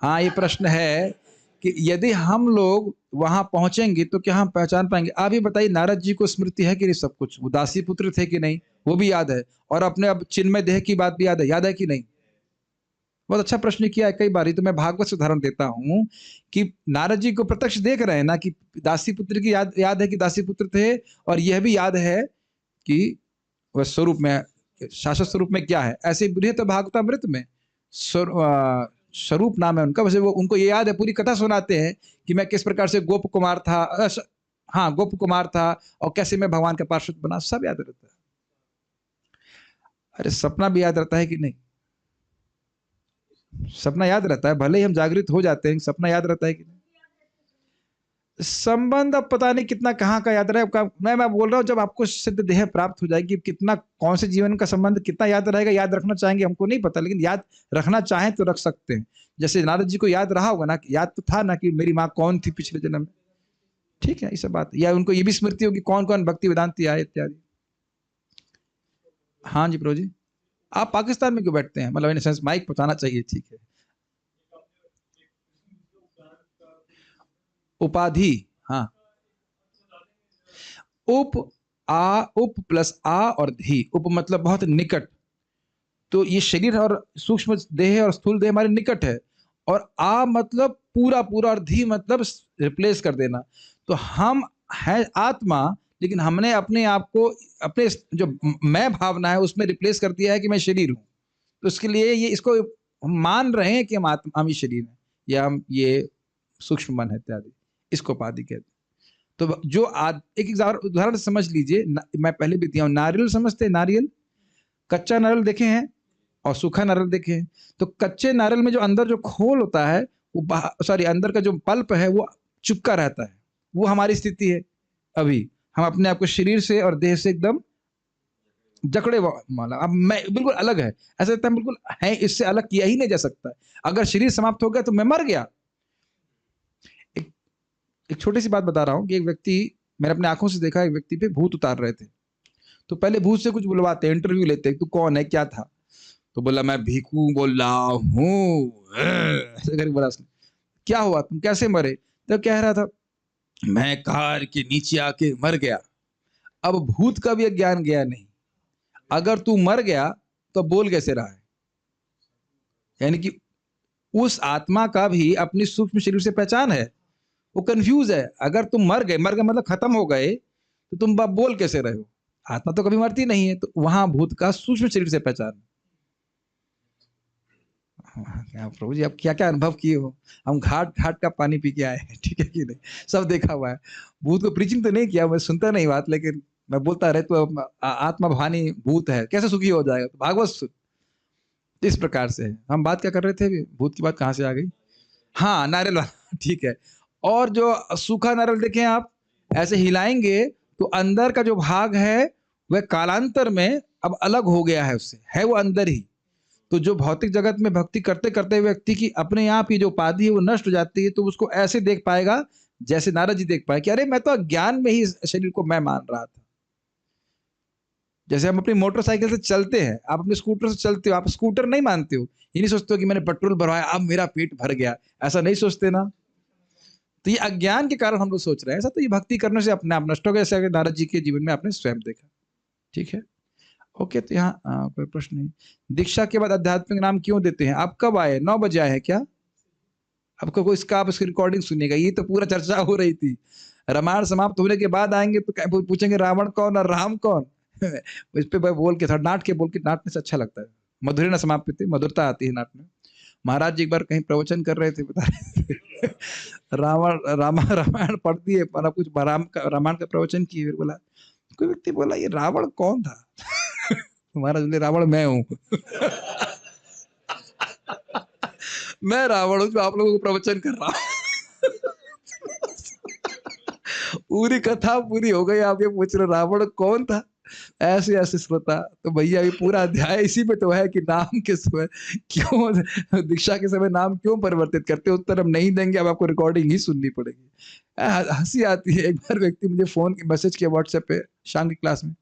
हाँ, ये प्रश्न है कि यदि हम लोग वहां पहुंचेंगे तो क्या हम पहचान पाएंगे? आप ही बताइए, नारद जी को स्मृति है कि नहीं सब कुछ? उदासी पुत्र थे कि नहीं, वो भी याद है, और अपने अब चिन्मय देह की बात भी याद है कि नहीं? बहुत अच्छा प्रश्न किया है कई बार। तो मैं भागवत से उदाहरण देता हूं कि नारद जी को प्रत्यक्ष देख रहे हैं ना कि दासी पुत्र की याद है कि दासी पुत्र थे, और यह भी याद है कि वह स्वरूप में, शाश्वत स्वरूप में क्या है। ऐसे बृहत भागवतामृत में स्वरूप नाम है उनका, वैसे वो उनको ये याद है, पूरी कथा सुनाते हैं कि मैं किस प्रकार से गोप कुमार था, हाँ गोप कुमार था, और कैसे मैं भगवान का पार्षद बना, सब याद रहता है। अरे सपना भी याद रहता है कि नहीं? सपना याद रहता है, भले ही हम जागृत हो जाते हैं, सपना याद रहता है कि नहीं? संबंध अब पता नहीं कितना कहाँ का याद रहे। मैं बोल रहा हूँ जब आपको सिद्ध देह प्राप्त हो जाएगी, कितना कौन से जीवन का संबंध कितना याद रहेगा, याद रखना चाहेंगे हमको नहीं पता, लेकिन याद रखना चाहें तो रख सकते हैं। जैसे नारद जी को याद रहा होगा ना, याद तो था ना कि मेरी माँ कौन थी पिछले जन्म में, ठीक है, ये सब बात। या उनको ये भी स्मृति होगी कौन कौन भक्ति वेदांती आए इत्यादि। हाँ जी प्रो जी, आप पाकिस्तान में क्यों बैठते हैं? मतलब इन सेंस माइक पहुंचाना चाहिए, ठीक है। उपाधि, हाँ, उप प्लस आ और धी, उप मतलब बहुत निकट, तो ये शरीर और सूक्ष्म देह और स्थूल देह हमारे निकट है, और आ मतलब पूरा पूरा, और धी मतलब रिप्लेस कर देना। तो हम है आत्मा, लेकिन हमने अपने आप को अपने जो मैं भावना है उसमें रिप्लेस कर दिया है कि मैं शरीर हूं। तो उसके लिए ये इसको हम मान रहे हैं कि हम आत्मा, हम ही शरीर हैं, या हम ये सूक्ष्म मन है इत्यादि, इसको उपाधि कहते हैं। तो जो एक उदाहरण समझ लीजिए, मैं पहले भी दिया हूं, नारियल समझते हैं? नारियल, कच्चा नारियल देखे हैं और सूखा नारियल देखे हैं। तो कच्चे नारियल में जो अंदर जो खोल होता है, वो सॉरी अंदर का जो पल्प है वो चिपका रहता है, वो हमारी स्थिति है। अभी हम अपने आप को शरीर से और देह से एकदम जकड़े वाला, अब मैं बिल्कुल अलग है, ऐसा लगता है बिल्कुल है, इससे अलग किया ही नहीं जा सकता। अगर शरीर समाप्त हो गया तो मैं मर गया। एक छोटी सी बात बता रहा हूँ कि एक व्यक्ति, मैंने अपने आंखों से देखा, एक व्यक्ति पे भूत उतार रहे थे। तो पहले भूत से कुछ बुलवाते, इंटरव्यू लेते, तू कौन है, क्या था? तो बोला मैं भीखू बोल रहा हूँ, ऐसे करके बोला उसने। क्या हुआ, तुम कैसे मरे? तो कह रहा था मैं कार के नीचे आके मर गया। अब भूत का भी ज्ञान गया नहीं, अगर तू मर गया तो बोल कैसे रहा है? यानी कि उस आत्मा का भी अपनी सूक्ष्म शरीर से पहचान है, वो कंफ्यूज है। अगर तुम मर गए मतलब खत्म हो गए, तो तुम बोल कैसे रहे हो? आत्मा तो कभी मरती नहीं है। तो वहां भूत का सूक्ष्म शरीर से पहचान। क्या प्रभु जी आप क्या क्या अनुभव किए हो? हम घाट घाट का पानी पी के आए हैं, ठीक है कि नहीं, सब देखा हुआ है। भूत को प्रीचिंग तो नहीं किया, मैं सुनता नहीं बात, लेकिन मैं बोलता रहे तो आत्मा भानी भूत है, कैसे सुखी हो जाएगा? तो भागवत सुन। इस प्रकार से है। हम बात क्या कर रहे थे, भूत की बात कहाँ से आ गई? हाँ, नारियल वाला, ठीक है। और जो सूखा नारियल देखें आप, ऐसे हिलाएंगे तो अंदर का जो भाग है वह कालांतर में अब अलग हो गया है उससे, है वो अंदर ही। तो जो भौतिक जगत में भक्ति करते करते व्यक्ति की अपने आप ही जो उपाधि है वो नष्ट हो जाती है, तो उसको ऐसे देख पाएगा जैसे नारद जी देख पाए कि अरे मैं तो अज्ञान में ही शरीर को मैं मान रहा था। जैसे हम अपनी मोटरसाइकिल से चलते हैं, आप अपने स्कूटर से चलते हो, आप स्कूटर नहीं मानते हो, ये नहीं सोचते हो कि मैंने पेट्रोल भरवाया अब मेरा पेट भर गया, ऐसा नहीं सोचते ना। तो ये अज्ञान के कारण हम लोग सोच रहे हैं ऐसा। तो ये भक्ति करने से अपने आप नष्ट हो गया, जैसे नारद जी के जीवन में आपने स्वयं देखा, ठीक है। ओके, तो यहाँ कोई प्रश्न नहीं। दीक्षा के बाद आध्यात्मिक नाम क्यों देते हैं? आप कब आए? 9 बजे आए हैं क्या? आपको कोई इसका, आप इसकी रिकॉर्डिंग सुनिएगा, ये तो पूरा चर्चा हो रही थी। रामायण समाप्त होने के बाद आएंगे तो पूछेंगे रावण कौन और राम कौन। इस पे बोल के थोड़ा नाट के बोल के, नाटने से अच्छा लगता है, मधुरे न समाप्त, मधुरता आती है नाट में। महाराज जी एक बार कहीं प्रवचन कर रहे थे, बता रहे थे रामायण पढ़ दिए पर कुछ रामायण का प्रवचन किए, फिर बोला कोई व्यक्ति बोला ये रावण कौन था? महाराज बोले रावण मैं हूं। मैं रावण हूं जो आप लोगों को प्रवचन कर रहा हूं। पूरी कथा पूरी हो गई, आप ये पूछ रहे रावण कौन था? ऐसे ऐसे श्रोता। तो भैया ये पूरा अध्याय इसी पे तो है कि नाम के समय क्यों, दीक्षा के समय नाम क्यों परिवर्तित करते, उत्तर हम नहीं देंगे, अब आपको रिकॉर्डिंग ही सुननी पड़ेगी। हंसी आती है। एक बार व्यक्ति मुझे फोन मैसेज किया व्हाट्सएप पे शाम की क्लास में,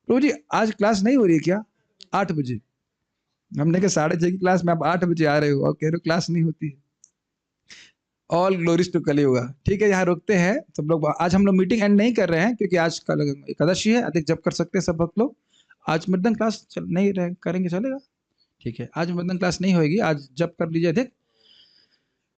प्रभु जी आज क्लास नहीं हो रही है क्या? 8 बजे। हमने कहा 6:30 की क्लास में आप 8 बजे आ रहे हो और कह रहे हो क्लास नहीं होती है। All glories to Kaliyuga. ठीक है, यहाँ रुकते हैं सब लोग। आज हम लोग मीटिंग एंड नहीं कर रहे हैं क्योंकि आज कल एकादशी है, अधिक जप कर सकते हैं सब भक्त लोग। आज मृदंग क्लास नहीं करेंगे, चलेगा? ठीक है, आज मृदंग क्लास नहीं होगी, आज जप कर लीजिए अधिक।